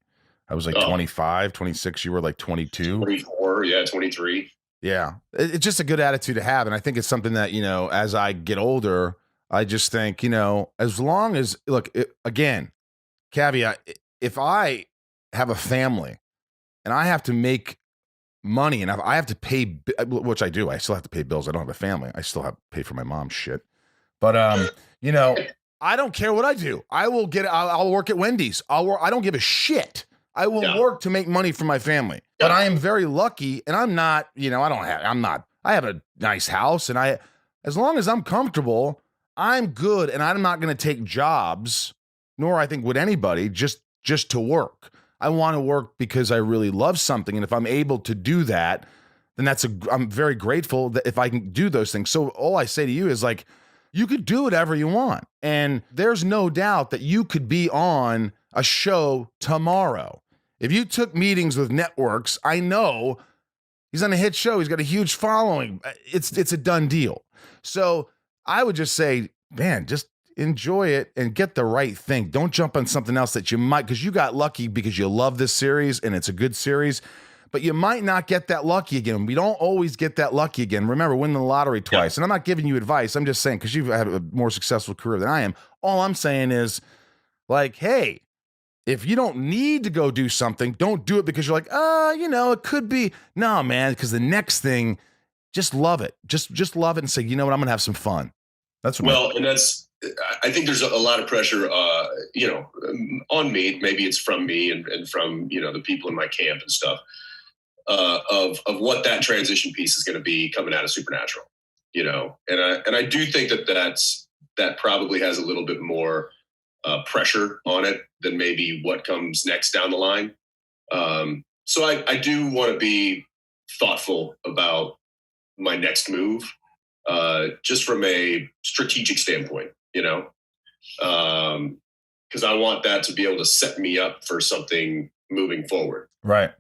S2: I was like 25, 26. You were like 22.
S3: 24. Yeah. 23.
S2: Yeah. It's just a good attitude to have. And I think it's something that, as I get older, I just think, as long as, again, caveat, if I have a family and I have to make money and I have to pay, which I do, I still have to pay bills. I don't have a family. I still have to pay for my mom's shit. But, I don't care what I do. I'll work at Wendy's. I don't give a shit. I will work to make money for my family. But I am very lucky, and I'm not, I have a nice house, and as long as I'm comfortable, I'm good, and I'm not going to take jobs, nor I think would anybody, just to work. I want to work because I really love something, and if I'm able to do that, then I'm very grateful that if I can do those things. So all I say to you is like, you could do whatever you want. And there's no doubt that you could be on a show tomorrow. If you took meetings with networks, I know he's on a hit show. He's got a huge following. It's a done deal. So I would just say, man, just enjoy it and get the right thing. Don't jump on something else that you might, because you got lucky because you love this series and it's a good series, but you might not get that lucky again. We don't always get that lucky again. Remember, winning the lottery twice. Yeah. And I'm not giving you advice. I'm just saying, because you've had a more successful career than I am. All I'm saying is, like, hey, if you don't need to go do something, don't do it because you're like, it could be. No, man, because the next thing, just love it. Just love it and say, you know what, I'm going to have some fun. That's what
S3: I think there's a lot of pressure, on me. Maybe it's from me and from, the people in my camp and stuff, of what that transition piece is going to be coming out of Supernatural, and I do think that probably has a little bit more pressure on it than maybe what comes next down the line. So I do want to be thoughtful about my next move, just from a strategic standpoint, because I want that to be able to set me up for something moving forward.
S2: Right.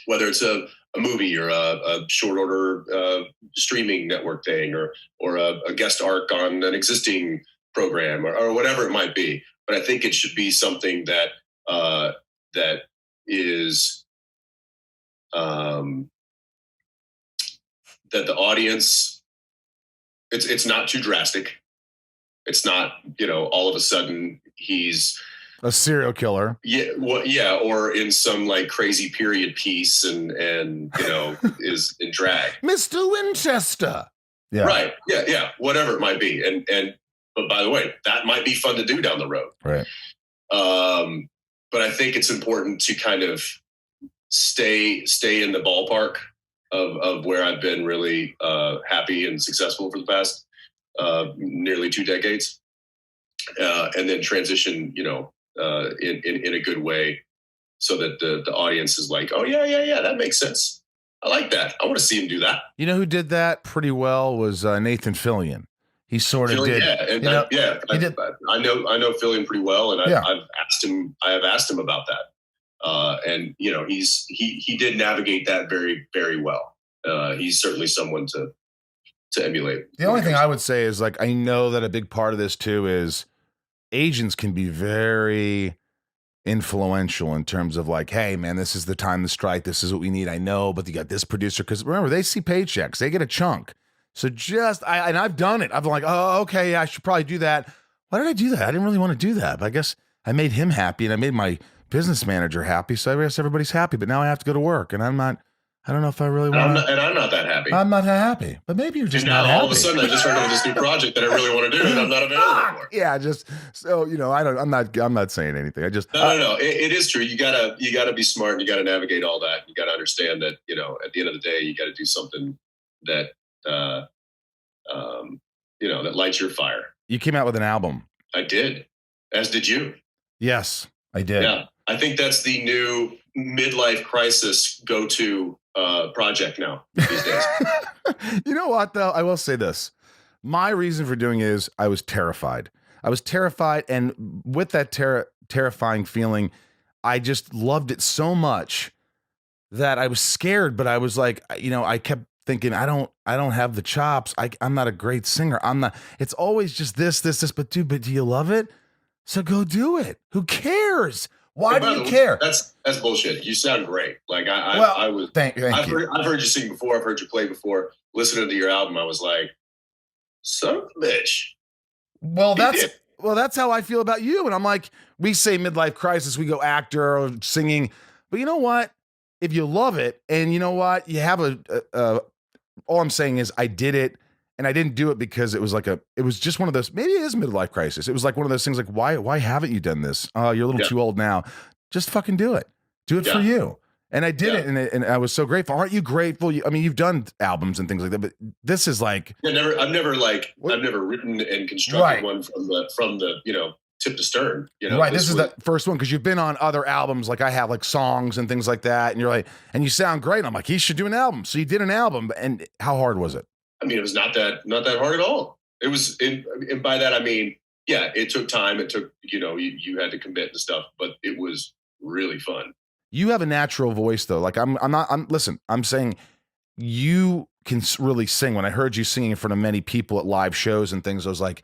S3: Whether it's a movie or a short order streaming network thing or a guest arc on an existing program or whatever it might be. But I think it should be something that is that the audience, it's not too drastic. It's not, all of a sudden he's
S2: a serial killer.
S3: Yeah, or in some like crazy period piece and is in drag.
S2: Mr. Winchester.
S3: Yeah. Right. Yeah. Whatever it might be. But by the way, that might be fun to do down the road.
S2: Right.
S3: But I think it's important to kind of stay in the ballpark of where I've been really happy and successful for the past nearly 2 decades, and then transition, in a good way, so that the audience is like, oh yeah, that makes sense. I like that. I want to see him do that.
S2: You know who did that pretty well was Nathan Fillion. He sort of did.
S3: Yeah, I know Fillion pretty well, and I've asked him about that. And he did navigate that very, very well. He's certainly someone to emulate.
S2: The only thing I would say is, like, I know that a big part of this too is agents can be very influential in terms of like, hey man, this is the time to strike. This is what we need. I know, but you got this producer, because remember, they see paychecks, they get a chunk. So I've done it. I've been like, oh, okay, I should probably do that. Why did I do that? I didn't really want to do that. But I guess I made him happy and I made my business manager happy. So I guess everybody's happy, but now I have to go to work and I don't know if I really want to.
S3: And I'm not that happy.
S2: I'm not that happy. But maybe you're just not happy.
S3: All of a sudden I just started with this new project that I really want to do and I'm not available anymore.
S2: Yeah, I'm not saying anything. I just
S3: No. It is true. You gotta be smart and you gotta navigate all that. You gotta understand that, at the end of the day, you gotta do something that that lights your fire.
S2: You came out with an album.
S3: I did. As did you.
S2: Yes, I did.
S3: Yeah. I think that's the new midlife crisis go-to project now these days.
S2: You know what, though? I will say this. My reason for doing it is I was terrified. And with that terrifying feeling, I just loved it so much that I was scared, but I was like, I kept thinking, I don't have the chops. I'm not a great singer. It's always just this, but do you love it? So go do it. Who cares? Why do you care?
S3: That's bullshit. You sound great. Like
S2: thank you.
S3: I've heard you sing before. I've heard you play before. Listening to your album, I was like, son of a bitch.
S2: Well, that's how I feel about you. And I'm like, we say midlife crisis, we go actor or singing, but you know what? If you love it, and you know what, you have all I'm saying is I did it, and I didn't do it because it was just one of those, maybe it is midlife crisis. It was like one of those things like, why haven't you done this? Oh, you're a little too old now. Just fucking do it. Do it for you. And I did it, and I was so grateful. Aren't you grateful? You've done albums and things like that, but this is like,
S3: I've never written and constructed one from the tip to stern. You know,
S2: right. This is the first one because you've been on other albums like I have, like songs and things like that, and you're like, and you sound great. I'm like, he should do an album. So you did an album, and how hard was it?
S3: I mean, it was not that hard at all. It was, and by that I mean, yeah, it took time. It took, you know, you had to commit and stuff, but it was really fun.
S2: You have a natural voice though. Like listen, I'm saying you can really sing. When I heard you singing in front of many people at live shows and things, I was like,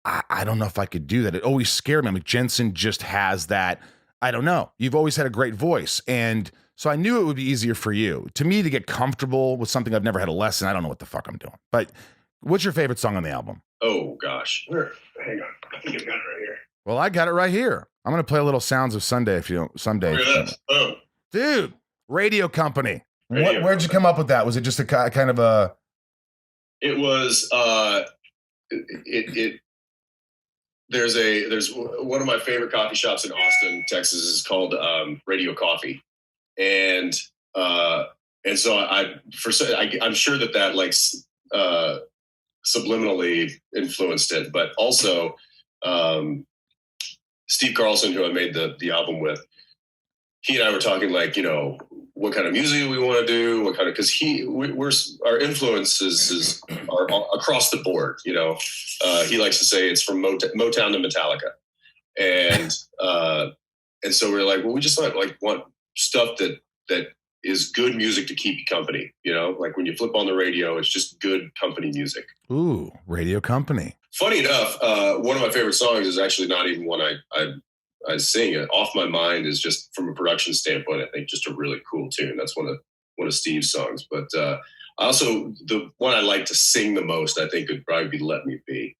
S2: I don't know if I could do that. It always scared me. I'm like, Jensen just has that. I don't know. You've always had a great voice. And so I knew it would be easier for you. To me, to get comfortable with something I've never had a lesson, I don't know what the fuck I'm doing. But what's your favorite song on the album?
S3: Oh, gosh. Hang on. I think I've got it right here.
S2: Well, I got it right here. I'm going to play a little Sounds of Sunday if you don't. Someday.
S3: Look at that. Oh.
S2: Dude, Radio Company.
S3: Radio
S2: Where'd you come up with that? Was it just a kind of a...
S3: It was, there's one of my favorite coffee shops in Austin, Texas is called Radio Coffee. And so I'm sure that like subliminally influenced it, but also Steve Carlson, who I made the album with, he and I were talking like, you know, what kind of music we want to do, what kind of, because our influences are across the board, you know. He likes to say it's from Motown to Metallica, and so we're like, well, we just want stuff that is good music to keep you company, you know, like when you flip on the radio, it's just good company music.
S2: Ooh, Radio Company. Funny
S3: enough, one of my favorite songs is actually not even one I sing. It Off My Mind is just, from a production standpoint, I think just a really cool tune. That's one of Steve's songs. But also the one I like to sing the most, I think, would probably be Let Me Be.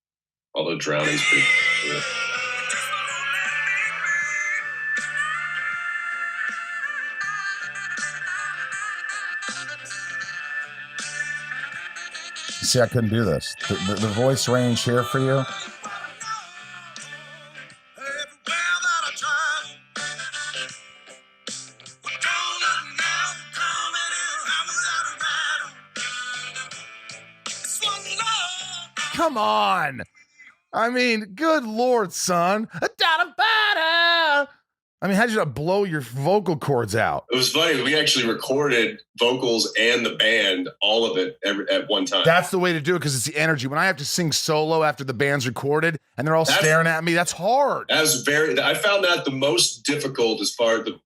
S3: Although Drowning's pretty cool.
S2: See, I couldn't do this. The voice range here for you. Come on. I mean, good Lord, son. I mean, how'd you not blow your vocal cords out?
S3: It was funny. We actually recorded vocals and the band, all of it at one time.
S2: That's the way to do it, because it's the energy. When I have to sing solo after the band's recorded and they're all staring at me, that's hard.
S3: I found that the most difficult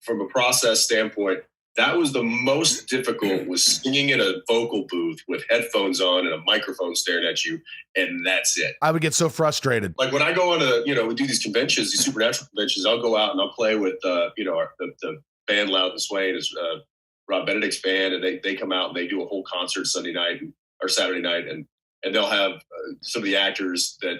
S3: from a process standpoint. That was the most difficult, was singing in a vocal booth with headphones on and a microphone staring at you, and that's it.
S2: I would get so frustrated.
S3: Like when I go on we do these conventions, these supernatural conventions, I'll go out and I'll play with, the band Loud and Swain is Rob Benedict's band, and they come out and they do a whole concert Sunday night or Saturday night, and they'll have some of the actors that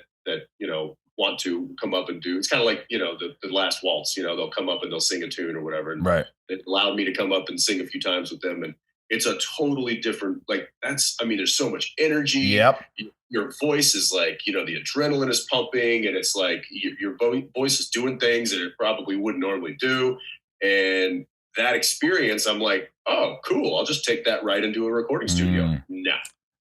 S3: want to come up and do. It's kind of like, the Last Waltz, they'll come up and they'll sing a tune or whatever. And
S2: right.
S3: It allowed me to come up and sing a few times with them. And it's a totally different, there's so much energy.
S2: Yep.
S3: Your voice is like, the adrenaline is pumping, and it's like your voice is doing things that it probably wouldn't normally do. And that experience, I'm like, oh, cool. I'll just take that right into a recording studio. Nah.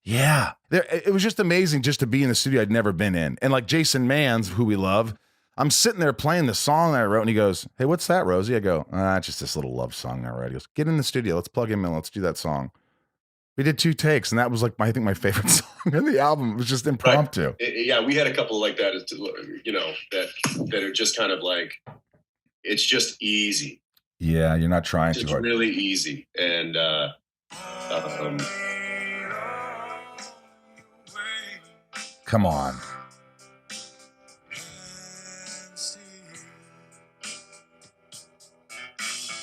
S2: Yeah. It was just amazing just to be in the studio I'd never been in. And like Jason Manns, who we love, I'm sitting there playing the song I wrote, and he goes, "Hey, what's that, Rosie?" I go, "It's just this little love song I wrote." He goes, "Get in the studio. Let's plug him in. Let's do that song." We did 2 takes, and that was I think my favorite song in the album. It was just impromptu.
S3: Yeah, we had a couple like that, that are just kind of like, it's just easy.
S2: Yeah, you're not trying too hard.
S3: It's really easy. And
S2: come on.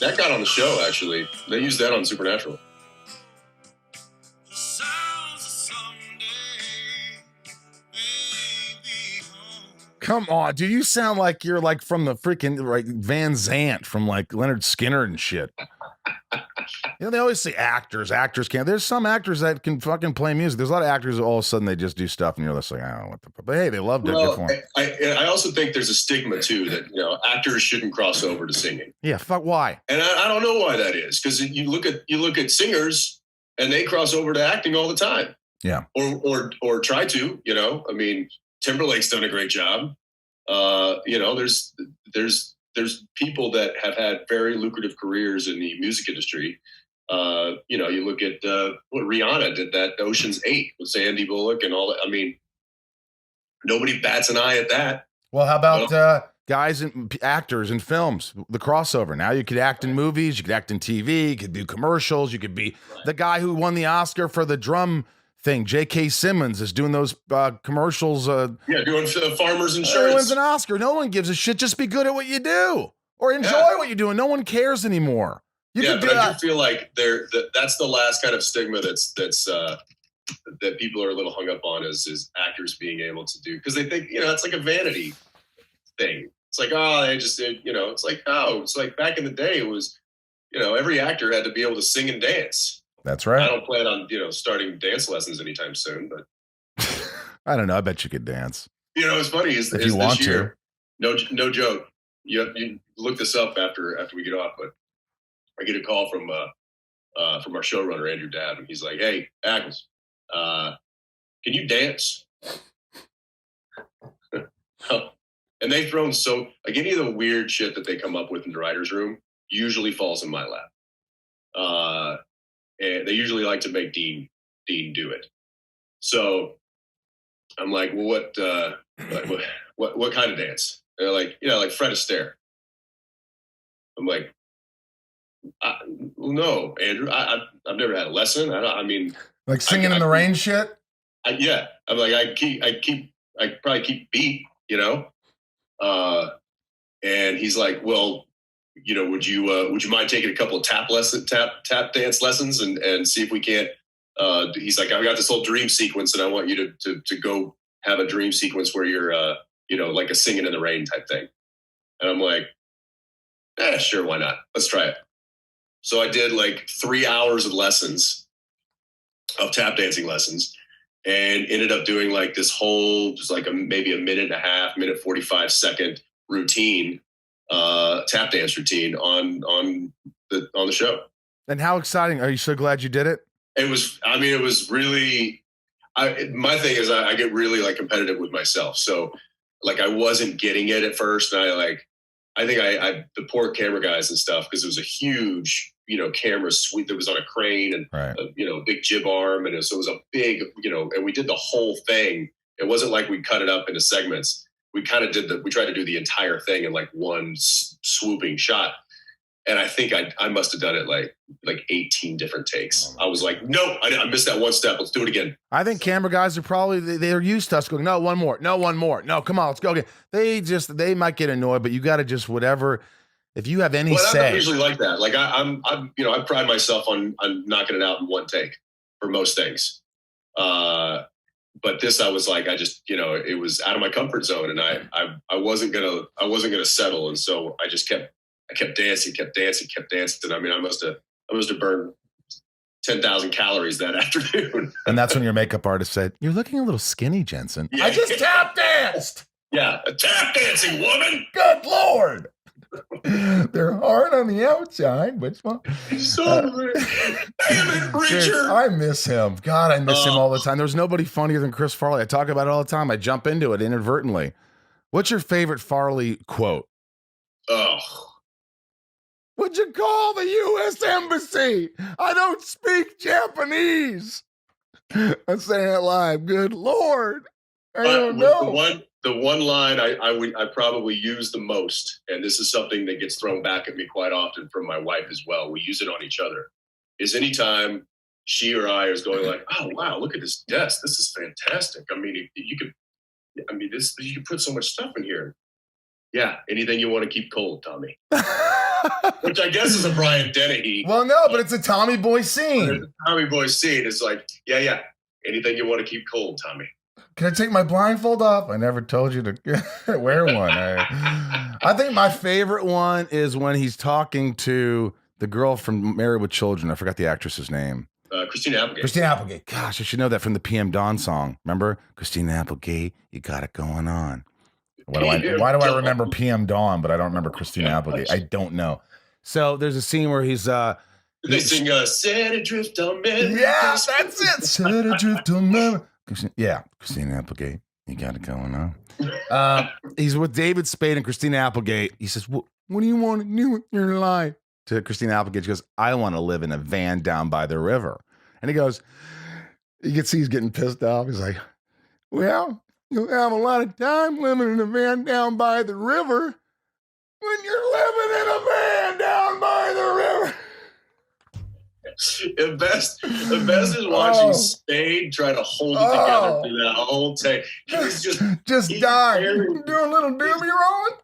S3: That got on the show, actually. They used that on Supernatural.
S2: Come on, dude. You sound like you're like from the freaking Van Zant from like Leonard Skinner and shit. They always say actors can't. There's some actors that can fucking play music. There's a lot of actors that all of a sudden they just do stuff and you're just like, I don't know what the fuck. But hey, they loved it.
S3: Well, I also think there's a stigma too that actors shouldn't cross over to singing.
S2: Yeah, fuck why?
S3: And I don't know why that is, because you look at singers and they cross over to acting all the time.
S2: Yeah.
S3: Or try to, I mean, Timberlake's done a great job. There's people that have had very lucrative careers in the music industry. You look at what Rihanna did, that Ocean's 8 with Sandy Bullock and all that. I mean, nobody bats an eye at that.
S2: Well, how about guys and actors in films, the crossover? Now you could act in movies, you could act in TV, you could do commercials, you could be the guy who won the Oscar for the drum thing. J.K. Simmons is doing those commercials.
S3: Doing farmers insurance.
S2: He wins an Oscar. No one gives a shit. Just be good at what you do or enjoy what you're doing. No one cares anymore.
S3: But I do feel like that's the last kind of stigma that people are a little hung up on is actors being able to do, because they think, it's like a vanity thing. It's like, they just did, it's like back in the day, it was, every actor had to be able to sing and dance.
S2: That's right.
S3: I don't plan on, starting dance lessons anytime soon, but
S2: I don't know. I bet you could dance.
S3: It's funny is
S2: if you want
S3: this year,
S2: to.
S3: No joke. You look this up after we get off, but I get a call from our showrunner, Andrew Dabb, and he's like, "Hey, Ackles, can you dance?" And they've thrown any of the weird shit that they come up with in the writer's room usually falls in my lap. And they usually like to make Dean do it. So I'm like, well, what kind of dance? They're like, like Fred Astaire. I'm like, no, Andrew, I've never had a lesson. I mean,
S2: like singing in the rain shit.
S3: I'm like, I probably keep beat, and he's like, well, would you mind taking a couple of tap dance lessons and see if we can't, he's like, I've got this whole dream sequence and I want you to go have a dream sequence where you're, like a singing in the rain type thing. And I'm like, sure. Why not? Let's try it. So I did like 3 hours of lessons, of tap dancing lessons, and ended up doing like this whole, just like maybe a minute and a half, minute 45 second routine, tap dance routine on the show.
S2: And how exciting. Are you so glad you did it?
S3: It was really, my thing is I get really like competitive with myself. So like I wasn't getting it at first. And I think the poor camera guys and stuff, because it was a huge, camera suite that was on a crane and, a big jib arm. And so it was a big, and we did the whole thing. It wasn't like we cut it up into segments. We kind of we tried to do the entire thing in like one swooping shot. And I think I must have done it like 18 different takes. I was like, no, I missed that one step. Let's do it again.
S2: I think camera guys are probably, they're used to us going, no, one more. No, come on, let's go again. They might get annoyed, but you got to just whatever. If you have any say.
S3: I'm not usually like that. Like I'm I pride myself on knocking it out in one take for most things. But this, I was like, I just, it was out of my comfort zone, and I wasn't gonna settle, and so I kept dancing. I mean, I must have burned 10,000 calories that afternoon.
S2: And that's when your makeup artist said, "You're looking a little skinny, Jensen."
S3: Yeah.
S2: I just tap danced.
S3: Yeah, a tap dancing woman.
S2: Good Lord. They're hard on the outside, but damn
S3: it, Richard.
S2: I miss him. God, I miss him all the time. There's nobody funnier than Chris Farley. I talk about it all the time. I jump into it inadvertently. What's your favorite Farley quote?
S3: Oh.
S2: Would you call the U.S. Embassy? I don't speak Japanese. I'm saying it live. Good Lord. I don't know.
S3: The one line I probably use the most, and this is something that gets thrown back at me quite often from my wife as well. We use it on each other. Is anytime she or I is going like, "Oh wow, look at this desk. This is fantastic. I mean, you could put so much stuff in here." Yeah, anything you want to keep cold, Tommy. Which I guess is a Brian Dennehy.
S2: Well, no, but it's a Tommy Boy scene.
S3: It's a Tommy Boy scene. It's like, yeah. Anything you want to keep cold, Tommy.
S2: Can I take my blindfold off? I never told you to wear one. I think my favorite one is when he's talking to the girl from Married with Children. I forgot the actress's name.
S3: Christina Applegate.
S2: Christina Applegate. Gosh, I should know that from the PM Dawn song. Remember? Christina Applegate, you got it going on. Why do I remember PM Dawn, but I don't remember Christina Applegate? I don't know. So there's a scene where he's
S3: they sing Set Adrift on Memory.
S2: Yeah, that's it. Set Adrift on Memory. Yeah, Christina Applegate. You got it going on. He's with David Spade and Christina Applegate. He says, what do you want to do with your life? To Christina Applegate, she goes, I want to live in a van down by the river. And he goes, you can see he's getting pissed off. He's like, well, you'll have a lot of time living in a van down by the river when you're living in a van down by the river.
S3: The best is watching Spade try to hold it together through that whole thing. He's
S2: just dying. Do a little doobie rolling.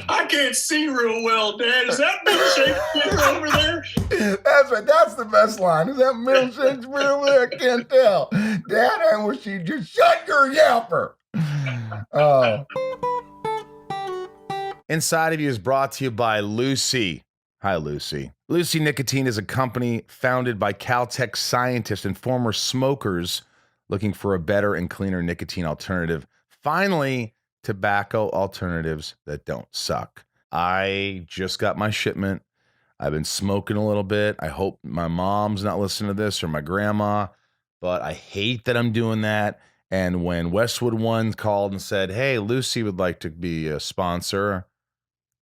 S3: I can't see real well, Dad. Is that Bill Shakespeare over there?
S2: That's right. That's the best line. Is that Bill Shakespeare over there? I can't tell. Dad, I wish you'd just shut your yapper. Oh. Inside of You is brought to you by Lucy. Hi, Lucy. Lucy Nicotine is a company founded by Caltech scientists and former smokers looking for a better and cleaner nicotine alternative. Finally, tobacco alternatives that don't suck. I just got my shipment. I've been smoking a little bit. I hope my mom's not listening to this or my grandma, but I hate that I'm doing that. And when Westwood One called and said, hey, Lucy would like to be a sponsor,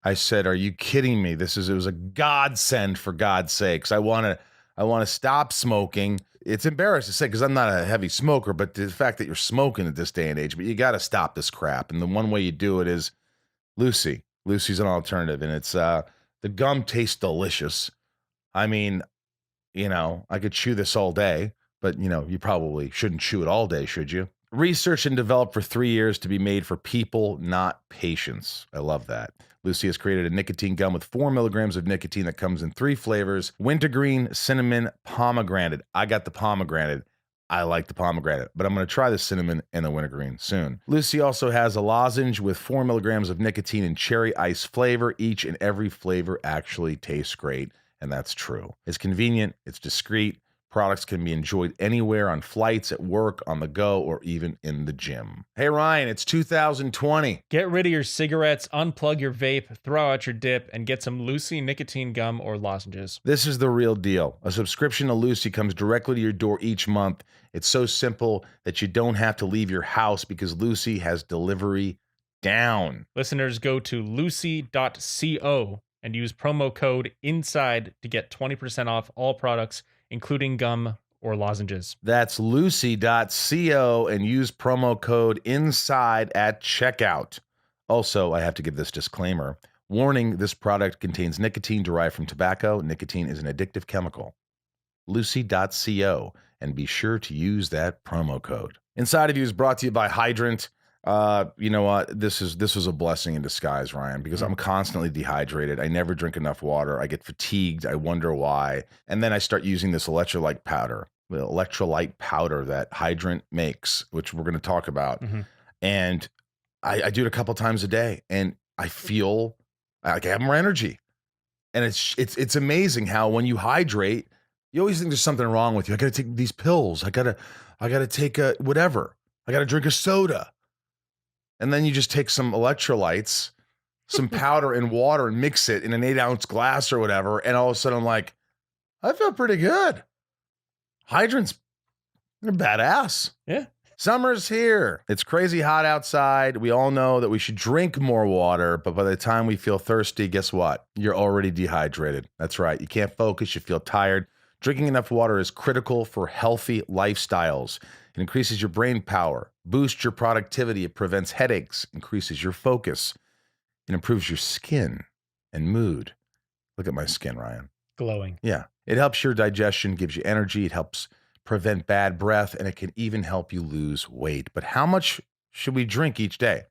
S2: I said, are you kidding me? It was a godsend, for God's sakes. I want to stop smoking. It's embarrassing to say because I'm not a heavy smoker, but the fact that you're smoking at this day and age, but you got to stop this crap. And the one way you do it is Lucy. Lucy's an alternative, and it's the gum tastes delicious. I mean, I could chew this all day, but you probably shouldn't chew it all day, should you? Researched and developed for 3 years to be made for people, not patients. I love that. Lucy has created a nicotine gum with 4 milligrams of nicotine that comes in 3 flavors: wintergreen, cinnamon, pomegranate. I got the pomegranate. I like the pomegranate, but I'm going to try the cinnamon and the wintergreen soon. Lucy also has a lozenge with 4 milligrams of nicotine and cherry ice flavor. Each and every flavor actually tastes great, and that's true. It's convenient. It's discreet. Products can be enjoyed anywhere, on flights, at work, on the go, or even in the gym. Hey, Ryan, it's 2020.
S5: Get rid of your cigarettes, unplug your vape, throw out your dip, and get some Lucy nicotine gum or lozenges.
S2: This is the real deal. A subscription to Lucy comes directly to your door each month. It's so simple that you don't have to leave your house because Lucy has delivery down.
S5: Listeners, go to lucy.co and use promo code INSIDE to get 20% off all products, including gum or lozenges.
S2: That's lucy.co and use promo code INSIDE at checkout. Also, I have to give this disclaimer. Warning, this product contains nicotine derived from tobacco. Nicotine is an addictive chemical. Lucy.co, and be sure to use that promo code. Inside of You is brought to you by Hydrant. You know what? This was a blessing in disguise, Ryan, because I'm constantly dehydrated. I never drink enough water. I get fatigued. I wonder why. And then I start using this electrolyte powder that Hydrant makes, which we're going to talk about. Mm-hmm. And I do it a couple times a day, and I feel like I have more energy. And it's amazing how when you hydrate, you always think there's something wrong with you. I got to take these pills. I got to take whatever. I got to drink a soda. And then you just take some electrolytes, some powder and water, and mix it in an 8-ounce glass or whatever. And all of a sudden I'm like, I feel pretty good. Hydrants, they're badass.
S5: Yeah.
S2: Summer's here. It's crazy hot outside. We all know that we should drink more water, but by the time we feel thirsty, guess what? You're already dehydrated. That's right. You can't focus. You feel tired. Drinking enough water is critical for healthy lifestyles. It increases your brain power, boosts your productivity, it prevents headaches, increases your focus, it improves your skin and mood. Look at my skin, Ryan.
S5: Glowing.
S2: Yeah. It helps your digestion, gives you energy, it helps prevent bad breath, and it can even help you lose weight. But how much should we drink each day?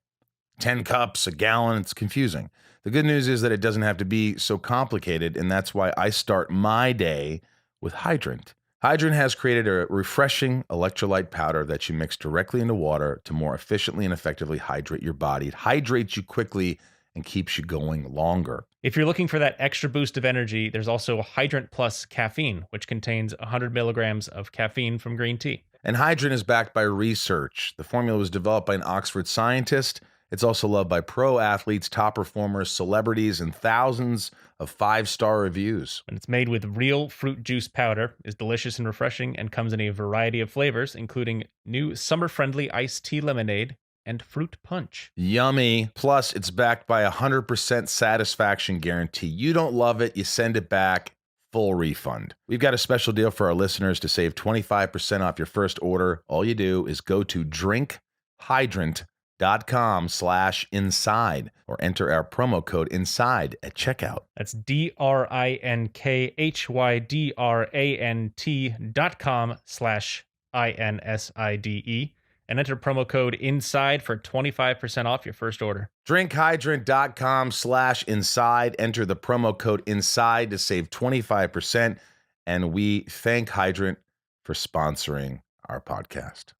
S2: 10 cups, a gallon, it's confusing. The good news is that it doesn't have to be so complicated, and that's why I start my day with Hydrant. Hydrant has created a refreshing electrolyte powder that you mix directly into water to more efficiently and effectively hydrate your body. It hydrates you quickly and keeps you going longer.
S5: If you're looking for that extra boost of energy, there's also Hydrant Plus Caffeine, which contains 100 milligrams of caffeine from green tea.
S2: And Hydrant is backed by research. The formula was developed by an Oxford scientist It's also loved by pro athletes, top performers, celebrities, and thousands of 5-star reviews.
S5: And it's made with real fruit juice powder, is delicious and refreshing, and comes in a variety of flavors, including new summer-friendly iced tea lemonade and fruit punch.
S2: Yummy. Plus, it's backed by a 100% satisfaction guarantee. You don't love it, you send it back, full refund. We've got a special deal for our listeners to save 25% off your first order. All you do is go to drinkhydrant.com/inside or enter our promo code INSIDE at checkout.
S5: That's DRINKHYDRANT.com/INSIDE and enter promo code INSIDE for 25% off your first order.
S2: Drinkhydrant.com/inside. Enter the promo code INSIDE to save 25%. And we thank Hydrant for sponsoring our podcast.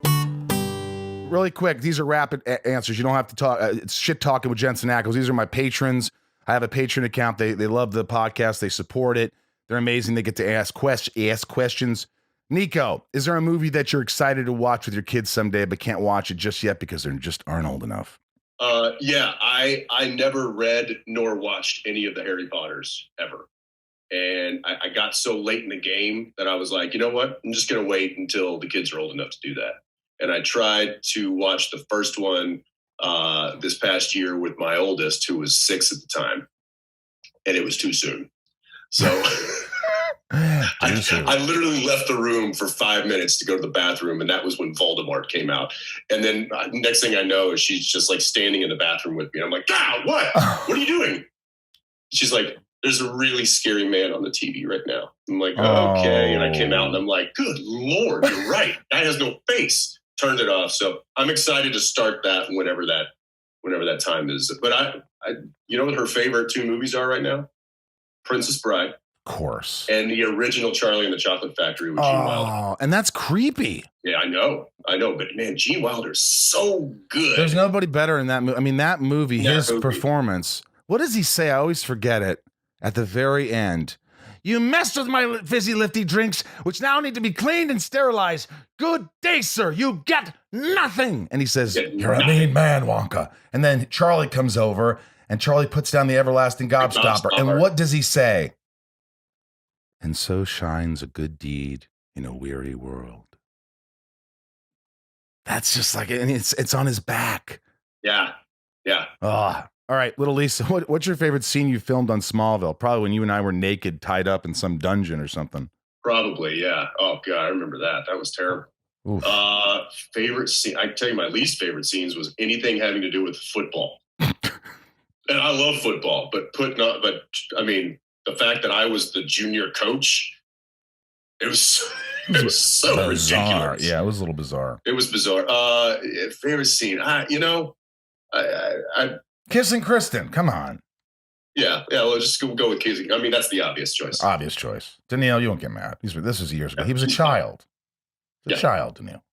S2: Really quick, these are rapid answers. You don't have to talk. It's shit talking with Jensen Ackles. These are my patrons. I have a Patreon account. They love the podcast. They support it. They're amazing. They get to ask questions. Nico, is there a movie that you're excited to watch with your kids someday, but can't watch it just yet because they just aren't old enough?
S3: Yeah, I never read nor watched any of the Harry Potters ever. And I got so late in the game that I was like, you know what? I'm just going to wait until the kids are old enough to do that. And I tried to watch the first one this past year with my oldest, who was 6 at the time. And it was too soon. So I literally left the room for 5 minutes to go to the bathroom. And that was when Voldemort came out. And then next thing I know, she's just like standing in the bathroom with me. I'm like, ah, what? What are you doing? She's like, there's a really scary man on the TV right now. I'm like, okay. And I came out and I'm like, good Lord, you're right. That has no face. Turned it off. So I'm excited to start that whenever that time is. But I you know what her favorite 2 movies are right now? Princess Bride.
S2: Of course.
S3: And the original Charlie and the Chocolate Factory with Gene Wilder.
S2: And that's creepy.
S3: Yeah, I know. But man, Gene Wilder's so good.
S2: There's nobody better in that movie. I mean, that movie, his performance. What does he say? I always forget it. At the very end, you messed with my fizzy lifty drinks, which now need to be cleaned and sterilized. Good day, sir. You get nothing. And he says, you're a mean man, Wonka. And then Charlie comes over, and Charlie puts down the everlasting gobstopper. And what does he say? And so shines a good deed in a weary world. That's just like, and it's on his back.
S3: Yeah.
S2: All right, little Lisa, what's your favorite scene you filmed on Smallville? Probably when you and I were naked, tied up in some dungeon or something.
S3: Probably, yeah. Oh, God, I remember that. That was terrible.
S2: Oof.
S3: Favorite scene, I tell you, my least favorite scenes was anything having to do with football. And I love football, but I mean, the fact that I was the junior coach, it was so
S2: bizarre.
S3: ridiculous.
S2: Yeah, it was a little bizarre.
S3: It was bizarre. Favorite scene, I
S2: Kissing Kristen, come on.
S3: Yeah, let's just go with kissing. I mean, that's the obvious choice.
S2: Obvious choice. Danielle, you won't get mad. This was years ago. He was a child. Child, Danielle.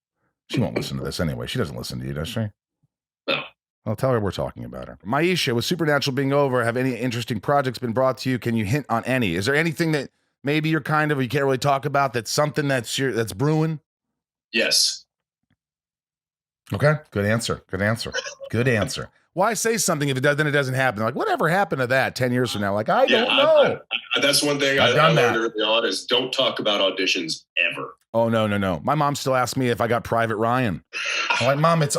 S2: She won't listen to this anyway. She doesn't listen to you, does she?
S3: No.
S2: I'll tell her we're talking about her. Maisha, with Supernatural being over, have any interesting projects been brought to you? Can you hint on any? Is there anything that maybe you can't really talk about that's something that's brewing?
S3: Yes.
S2: Okay. Good answer. Why say something if then it doesn't happen? Like, whatever happened to that 10 years from now? Like, I don't know.
S3: That's one thing I learned early on is don't talk about auditions ever.
S2: Oh, no. My mom still asks me if I got Private Ryan. I'm like, Mom, it's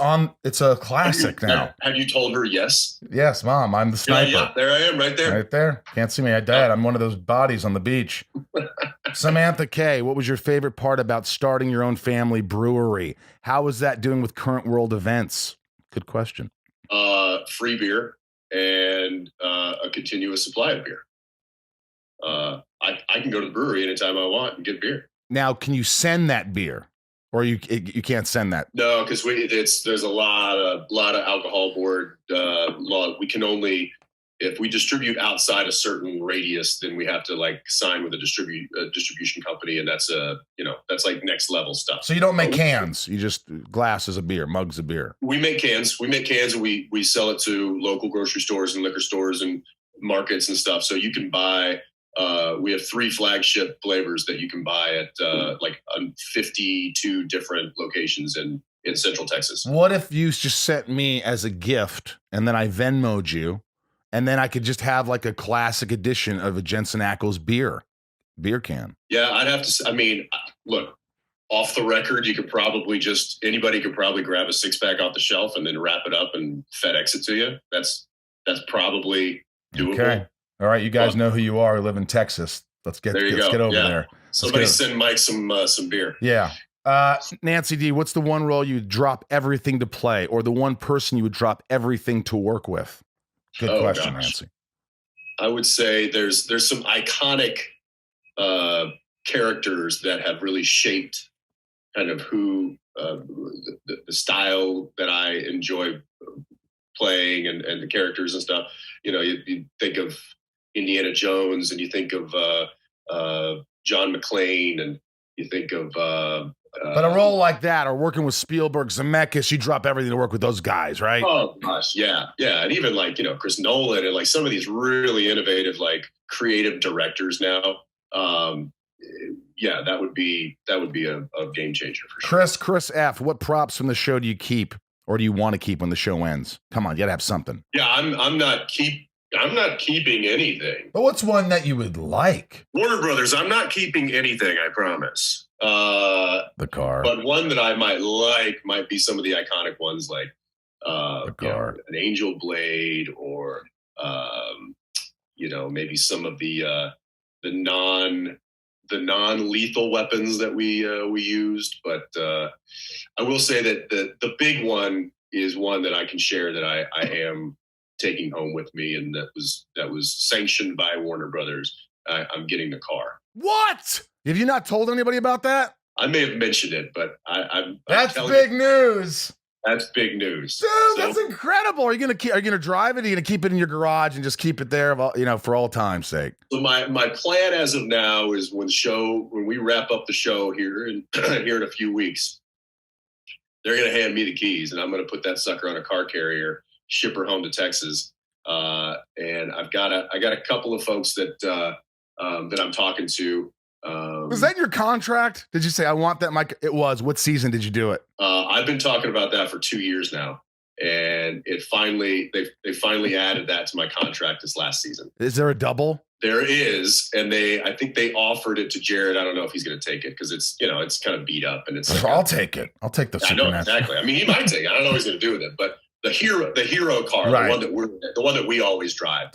S2: a classic now.
S3: Have you told her yes?
S2: Yes, Mom, I'm the sniper.
S3: Yeah, there I am, right there.
S2: Right there. Can't see me. I died. I'm one of those bodies on the beach. Samantha K., what was your favorite part about starting your own family brewery? How is that doing with current world events? Good question.
S3: Free beer and a continuous supply of beer. I can go to the brewery anytime I want and get beer.
S2: Now, can you send that beer, or you can't send that?
S3: No, because there's a lot of alcohol board law. We can only, if we distribute outside a certain radius, then we have to sign with a distribution company, and that's like next level stuff.
S2: So you don't make cans; you just glasses of beer, mugs of beer.
S3: We make cans. And we sell it to local grocery stores and liquor stores and markets and stuff. So you can buy. We have 3 flagship flavors that you can buy at 52 different locations in in Central Texas.
S2: What if you just sent me as a gift and then I Venmo'd you and then I could just have like a classic edition of a Jensen Ackles beer can?
S3: Yeah, I'd have to. I mean, look, off the record, you could probably anybody could probably grab a 6-pack off the shelf and then wrap it up and FedEx it to you. That's probably doable.
S2: Okay. All right, you guys know who you are. We live in Texas. Let's get over there.
S3: Somebody send Mike some beer.
S2: Yeah. Nancy D, what's the one role you'd drop everything to play, or the one person you would drop everything to work with? Good question, gosh. Nancy.
S3: I would say there's some iconic characters that have really shaped kind of who the style that I enjoy playing and the characters and stuff. You know, you think of Indiana Jones and you think of John McClane and you think of
S2: but a role like that, or working with Spielberg, Zemeckis, you drop everything to work with those guys, right?
S3: Oh gosh, yeah, and even like, you know, Chris Nolan and like some of these really innovative, like creative directors now. Yeah, that would be a game changer for sure.
S2: Chris F, what props from the show do you keep, or do you want to keep when the show ends? Come on, you gotta have something.
S3: Yeah, I'm not keeping anything.
S2: But what's one that you would like?
S3: Warner Brothers, I'm not keeping anything, I promise.
S2: The car.
S3: But one that I might be some of the iconic ones, like
S2: the car,
S3: an Angel Blade, or you know, maybe some of the non-lethal weapons that we used. But I will say that the big one is one that I can share that I am taking home with me, and that was sanctioned by Warner Brothers. I'm getting the car.
S2: What? Have you not told anybody about that?
S3: I may have mentioned it, but
S2: that's big news.
S3: That's big news,
S2: dude. That's incredible. Are you gonna drive it? Are you gonna keep it in your garage and just keep it there, for all time's sake?
S3: So my plan as of now is when we wrap up the show here in a few weeks, they're gonna hand me the keys, and I'm gonna put that sucker on a car carrier, ship her home to Texas. And I got a couple of folks that I'm talking to.
S2: Was that in your contract? Did you say I want that, Mike? It was. What season did you do it?
S3: I've been talking about that for 2 years now, and they finally added that to my contract this last season.
S2: Is there a double?
S3: There is, and I think they offered it to Jared. I don't know if he's going to take it because it's kind of beat up, and it's.
S2: I'll take it. I'll take the.
S3: I know exactly. I mean, he might take it. I don't know what he's going to do with it, but the hero car,
S2: right.
S3: the one that we always drive.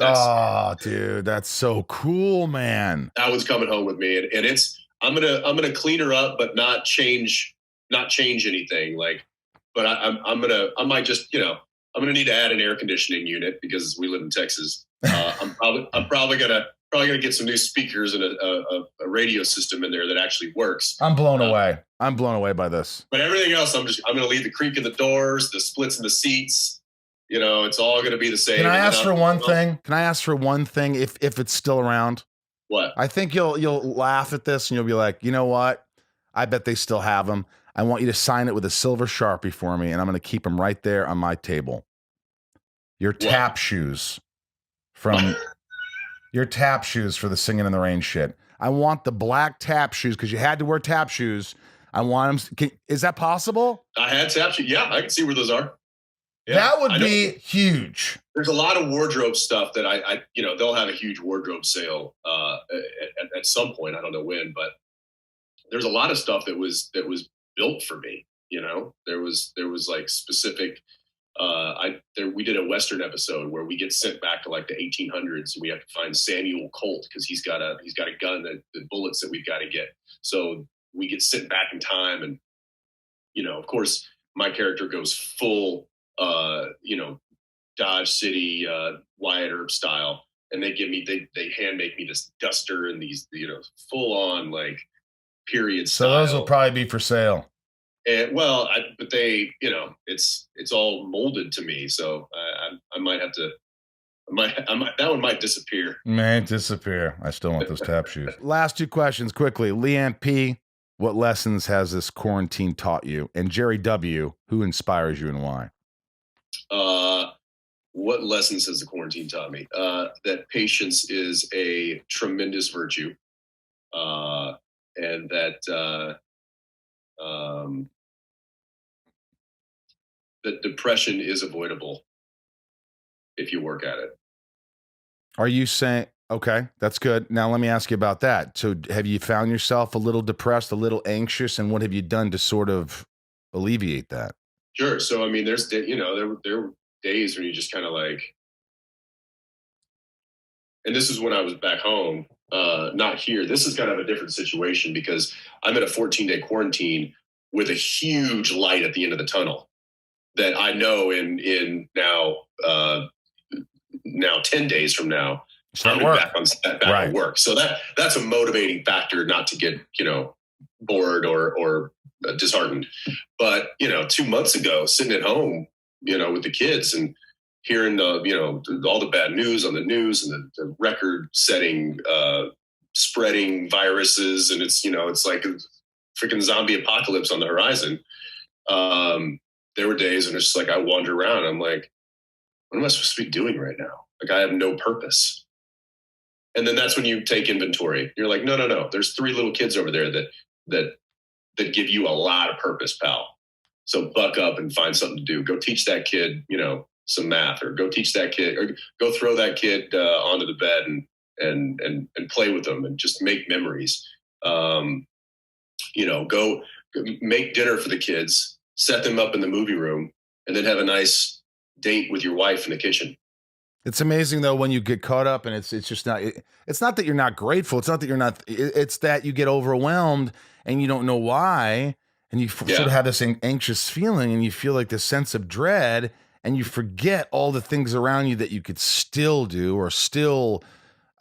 S2: Dude, that's so cool, man.
S3: That one's coming home with me, and it's. I'm gonna clean her up, but not change anything. Like, but I might just I'm gonna need to add an air conditioning unit because we live in Texas. I'm probably gonna get some new speakers and a radio system in there that actually works.
S2: I'm blown away. I'm blown away by this.
S3: But everything else, I'm gonna leave the creak in the doors, the splits in the seats. It's all gonna be the same.
S2: Can I ask for one thing? Can I ask for one thing if it's still around?
S3: What?
S2: I think you'll laugh at this and you'll be like, you know what? I bet they still have them. I want you to sign it with a silver Sharpie for me, and I'm going to keep them right there on my table. Your tap shoes from your tap shoes for the Singing in the Rain shit. I want the black tap shoes because you had to wear tap shoes. I want them. Is that possible?
S3: I had tap shoes. Yeah, I can see where those are.
S2: Yeah, that would be huge.
S3: There's a lot of wardrobe stuff that I they'll have a huge wardrobe sale at some point. I don't know when, but there's a lot of stuff that was built for me. There was like specific. We did a Western episode where we get sent back to like the 1800s, and we have to find Samuel Colt because he's got a gun that the bullets that we've got to get. So we get sent back in time, and of course my character goes full. Dodge City, Wyatt Earp style, and they hand make me this duster and these, full on like period style.
S2: So those will probably be for sale.
S3: And but they, it's all molded to me, so I might have to. That one might disappear.
S2: May disappear. I still want those tap shoes. Last two questions quickly. Leanne P, what lessons has this quarantine taught you? And Jerry W, who inspires you and why?
S3: What lessons has the quarantine taught me? That patience is a tremendous virtue, and that that depression is avoidable if you work at it.
S2: Are you saying, okay, that's good. Now let me ask you about that. So have you found yourself a little depressed, a little anxious, and what have you done to sort of alleviate that?
S3: Sure. So I mean, there were days when you just kind of like, and this is when I was back home, not here. This is kind of a different situation because I'm in a 14-day quarantine with a huge light at the end of the tunnel that I know in now 10 days from now, I'm back on work. So that's a motivating factor not to get, bored or disheartened. But, 2 months ago, sitting at home, with the kids and hearing all the bad news on the news and the record setting, spreading viruses. And it's like a freaking zombie apocalypse on the horizon. There were days and it's just like, I wander around. I'm like, what am I supposed to be doing right now? Like I have no purpose. And then that's when you take inventory. You're like, no. There's 3 little kids over there that give you a lot of purpose, pal. So buck up and find something to do. Go teach that kid, some math, or go teach that kid, or go throw that kid onto the bed and play with them and just make memories. Go make dinner for the kids, set them up in the movie room, and then have a nice date with your wife in the kitchen.
S2: It's amazing though when you get caught up, and it's just not. It's not that you're not grateful. It's not that you're not. It's that you get overwhelmed and you don't know why, and you sort of have this anxious feeling, and you feel like this sense of dread, and you forget all the things around you that you could still do or still,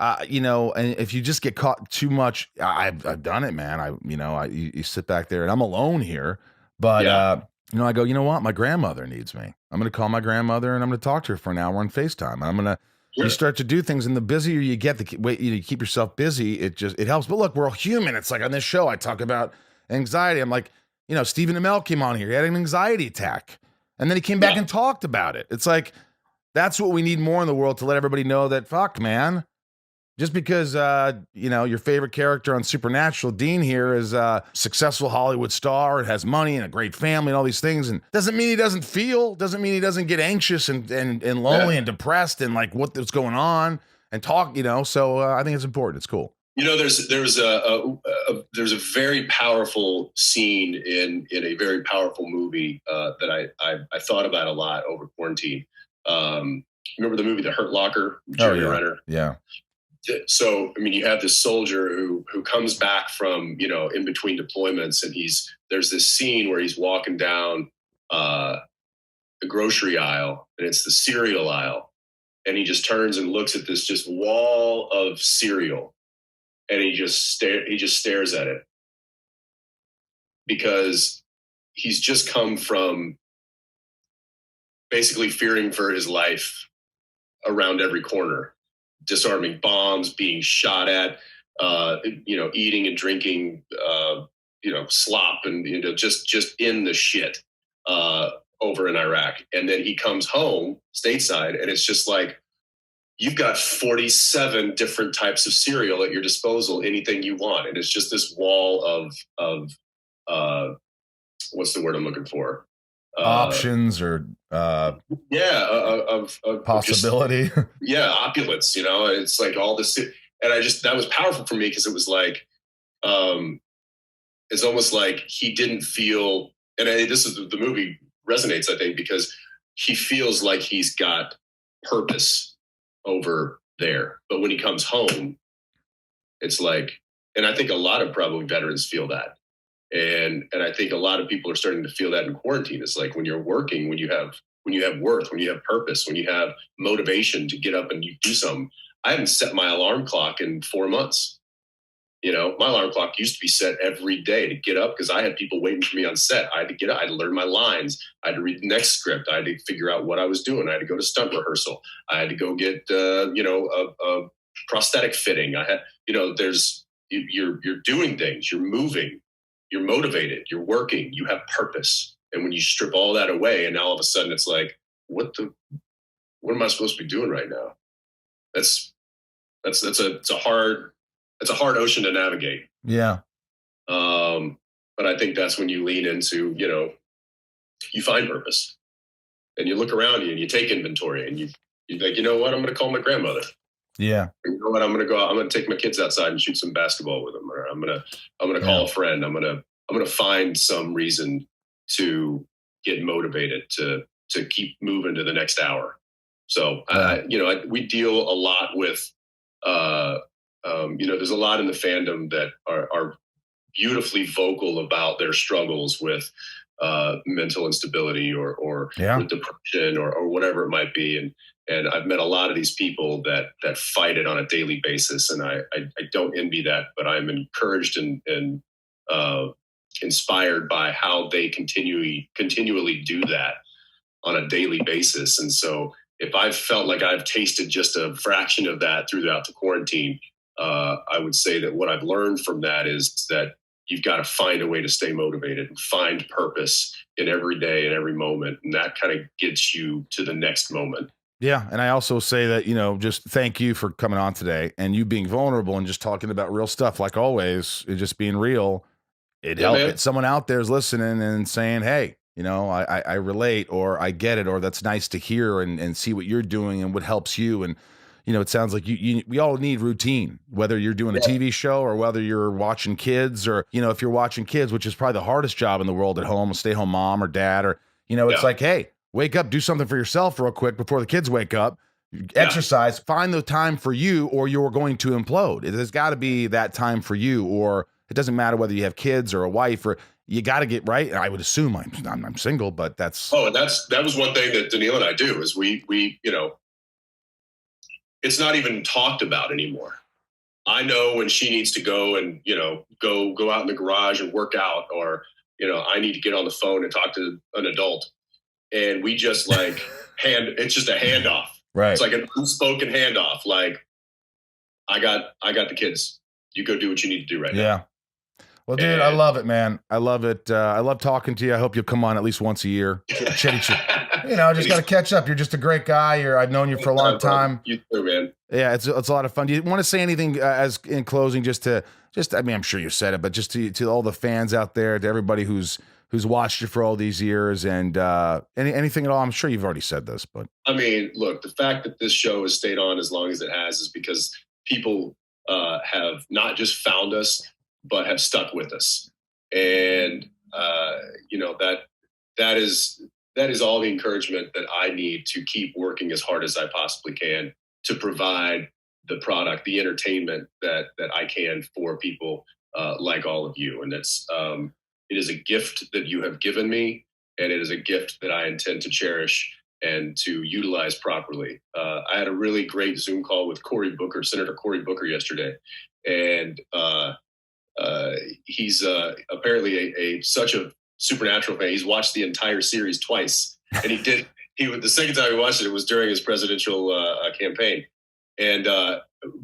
S2: And if you just get caught too much, I've done it, man. You sit back there, and I'm alone here, but I go, you know what? My grandmother needs me. I'm going to call my grandmother and I'm going to talk to her for an hour on FaceTime. I'm going to, you start to do things, and the busier you get, the way you keep yourself busy, it helps. But look, we're all human. It's like on this show, I talk about anxiety. I'm like, Stephen Amell came on here. He had an anxiety attack, and then he came back and talked about it. It's like, that's what we need more in the world, to let everybody know that, fuck, man. Just because, your favorite character on Supernatural, Dean here, is a successful Hollywood star and has money and a great family and all these things, and doesn't mean he doesn't feel, doesn't mean he doesn't get anxious and lonely and depressed and like what's going on and talk, So I think it's important. It's cool.
S3: There's a very powerful scene in a very powerful movie that I thought about a lot over quarantine. Remember the movie The Hurt Locker? Jeremy Renner.
S2: Yeah.
S3: So, you have this soldier who comes back from, in between deployments, and there's this scene where he's walking down the grocery aisle, and it's the cereal aisle. And he just turns and looks at this just wall of cereal, and he just stares at it, because he's just come from basically fearing for his life around every corner. Disarming bombs, being shot at, eating and drinking, slop and just in the shit over in Iraq. And then he comes home stateside, and it's just like, you've got 47 different types of cereal at your disposal, anything you want. And it's just this wall of what's the word I'm looking for?
S2: Options or
S3: of
S2: possibility.
S3: Opulence, it's like all this. And that was powerful for me, because it was like, it's almost like he didn't feel, and this is the movie resonates, I think, because he feels like he's got purpose over there. But when he comes home, it's like, and I think a lot of probably veterans feel that. And I think a lot of people are starting to feel that in quarantine. It's like when you're working, when you have worth, when you have purpose, when you have motivation to get up and you do something. I haven't set my alarm clock in 4 months. My alarm clock used to be set every day to get up, because I had people waiting for me on set. I had to get up. I had to learn my lines. I had to read the next script. I had to figure out what I was doing. I had to go to stunt rehearsal. I had to go get, a prosthetic fitting. I had, you're doing things, you're moving. You're motivated, you're working, you have purpose. And when you strip all that away, and now all of a sudden it's like, what am I supposed to be doing right now? It's a hard ocean to navigate.
S2: Yeah.
S3: But I think that's when you lean into, you find purpose. and you look around you and you take inventory, and you're like, you know what, I'm going to call my grandmother.
S2: Yeah.
S3: You know what, I'm going to go out, I'm going to take my kids outside and shoot some basketball with them, or I'm going to call a friend. I'm going to find some reason to get motivated to keep moving to the next hour. So we deal a lot with, there's a lot in the fandom that are beautifully vocal about their struggles with mental instability or with depression or whatever it might be. And I've met a lot of these people that fight it on a daily basis. And I don't envy that, but I'm encouraged and inspired by how they continually do that on a daily basis. And so if I've felt like I've tasted just a fraction of that throughout the quarantine, I would say that what I've learned from that is that you've got to find a way to stay motivated and find purpose in every day and every moment. And that kind of gets you to the next moment.
S2: Yeah. And I also say that, just thank you for coming on today and you being vulnerable and just talking about real stuff. Like always, just being real. It helped. Someone out there is listening and saying, hey, I relate, or I get it, or that's nice to hear and see what you're doing and what helps you. And, it sounds like we all need routine, whether you're doing a TV show or whether you're watching kids, or, if you're watching kids, which is probably the hardest job in the world at home, a stay-home mom or dad, or, it's like, hey, wake up, do something for yourself real quick before the kids wake up, exercise, find the time for you, or you're going to implode. There's got to be that time for you, or it doesn't matter whether you have kids or a wife, or you got to get right. I would assume I'm single, but that's.
S3: Oh, and that was one thing that Danielle and I do is we it's not even talked about anymore. I know when she needs to go and, go out in the garage and work out, or, I need to get on the phone and talk to an adult, and we just like it's just a handoff.
S2: Right.
S3: It's like an unspoken handoff. Like I got the kids. You go do what you need to do right now.
S2: Yeah. Well, dude, I love it, man. I love it. I love talking to you. I hope you'll come on at least once a year. Chitty chit. Just got to catch up. You're just a great guy. I've known you for a long time.
S3: You too, man.
S2: Yeah, it's a lot of fun. Do you want to say anything as in closing? I'm sure you said it, but just to all the fans out there, to everybody who's watched you for all these years, and anything at all. I'm sure you've already said this, but
S3: I mean, look, the fact that this show has stayed on as long as it has is because people have not just found us, but have stuck with us. And, that is all the encouragement that I need to keep working as hard as I possibly can to provide the product, the entertainment that I can for people like all of you. And it is a gift that you have given me, and it is a gift that I intend to cherish and to utilize properly. I had a really great Zoom call with Senator Cory Booker yesterday. And, he's apparently such a Supernatural fan. He's watched the entire series twice, and the second time he watched it was during his presidential campaign. And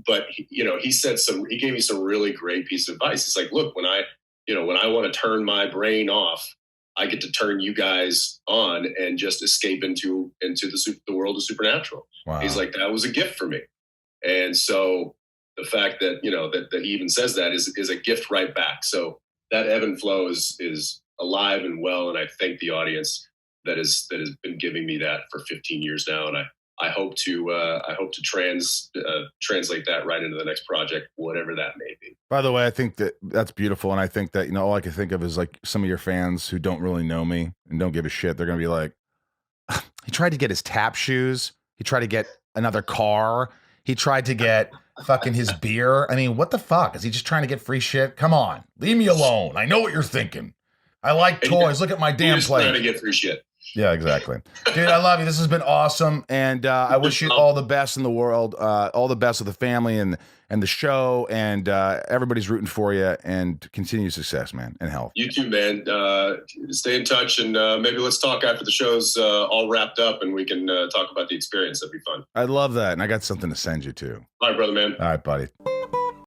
S3: but he gave me some really great piece of advice. It's like, look, when I want to turn my brain off, I get to turn you guys on and just escape into the world of Supernatural. Wow. He's like, that was a gift for me. And so the fact that, that he even says that is a gift right back. So that ebb and flow is alive and well. And I thank the audience that has been giving me that for 15 years now. And I hope to translate that right into the next project, whatever that may be.
S2: By the way, I think that's beautiful. And I think that, all I can think of is like some of your fans who don't really know me and don't give a shit. They're going to be like, he tried to get his tap shoes. He tried to get another car. He tried to get fucking his beer. I mean, what the fuck? Is he just trying to get free shit? Come on, leave me alone. I know what you're thinking. I like toys. Look at my damn plate.
S3: Trying to get free shit.
S2: Yeah, exactly. Dude, I love you. This has been awesome. And I wish you all the best in the world, all the best with the family and the show. And everybody's rooting for you, and continued success, man, and health.
S3: You too, man. Stay in touch, and maybe let's talk after the show's all wrapped up, and we can talk about the experience. That'd be fun.
S2: I love that. And I got something to send you too.
S3: All right, brother, man.
S2: All right, buddy.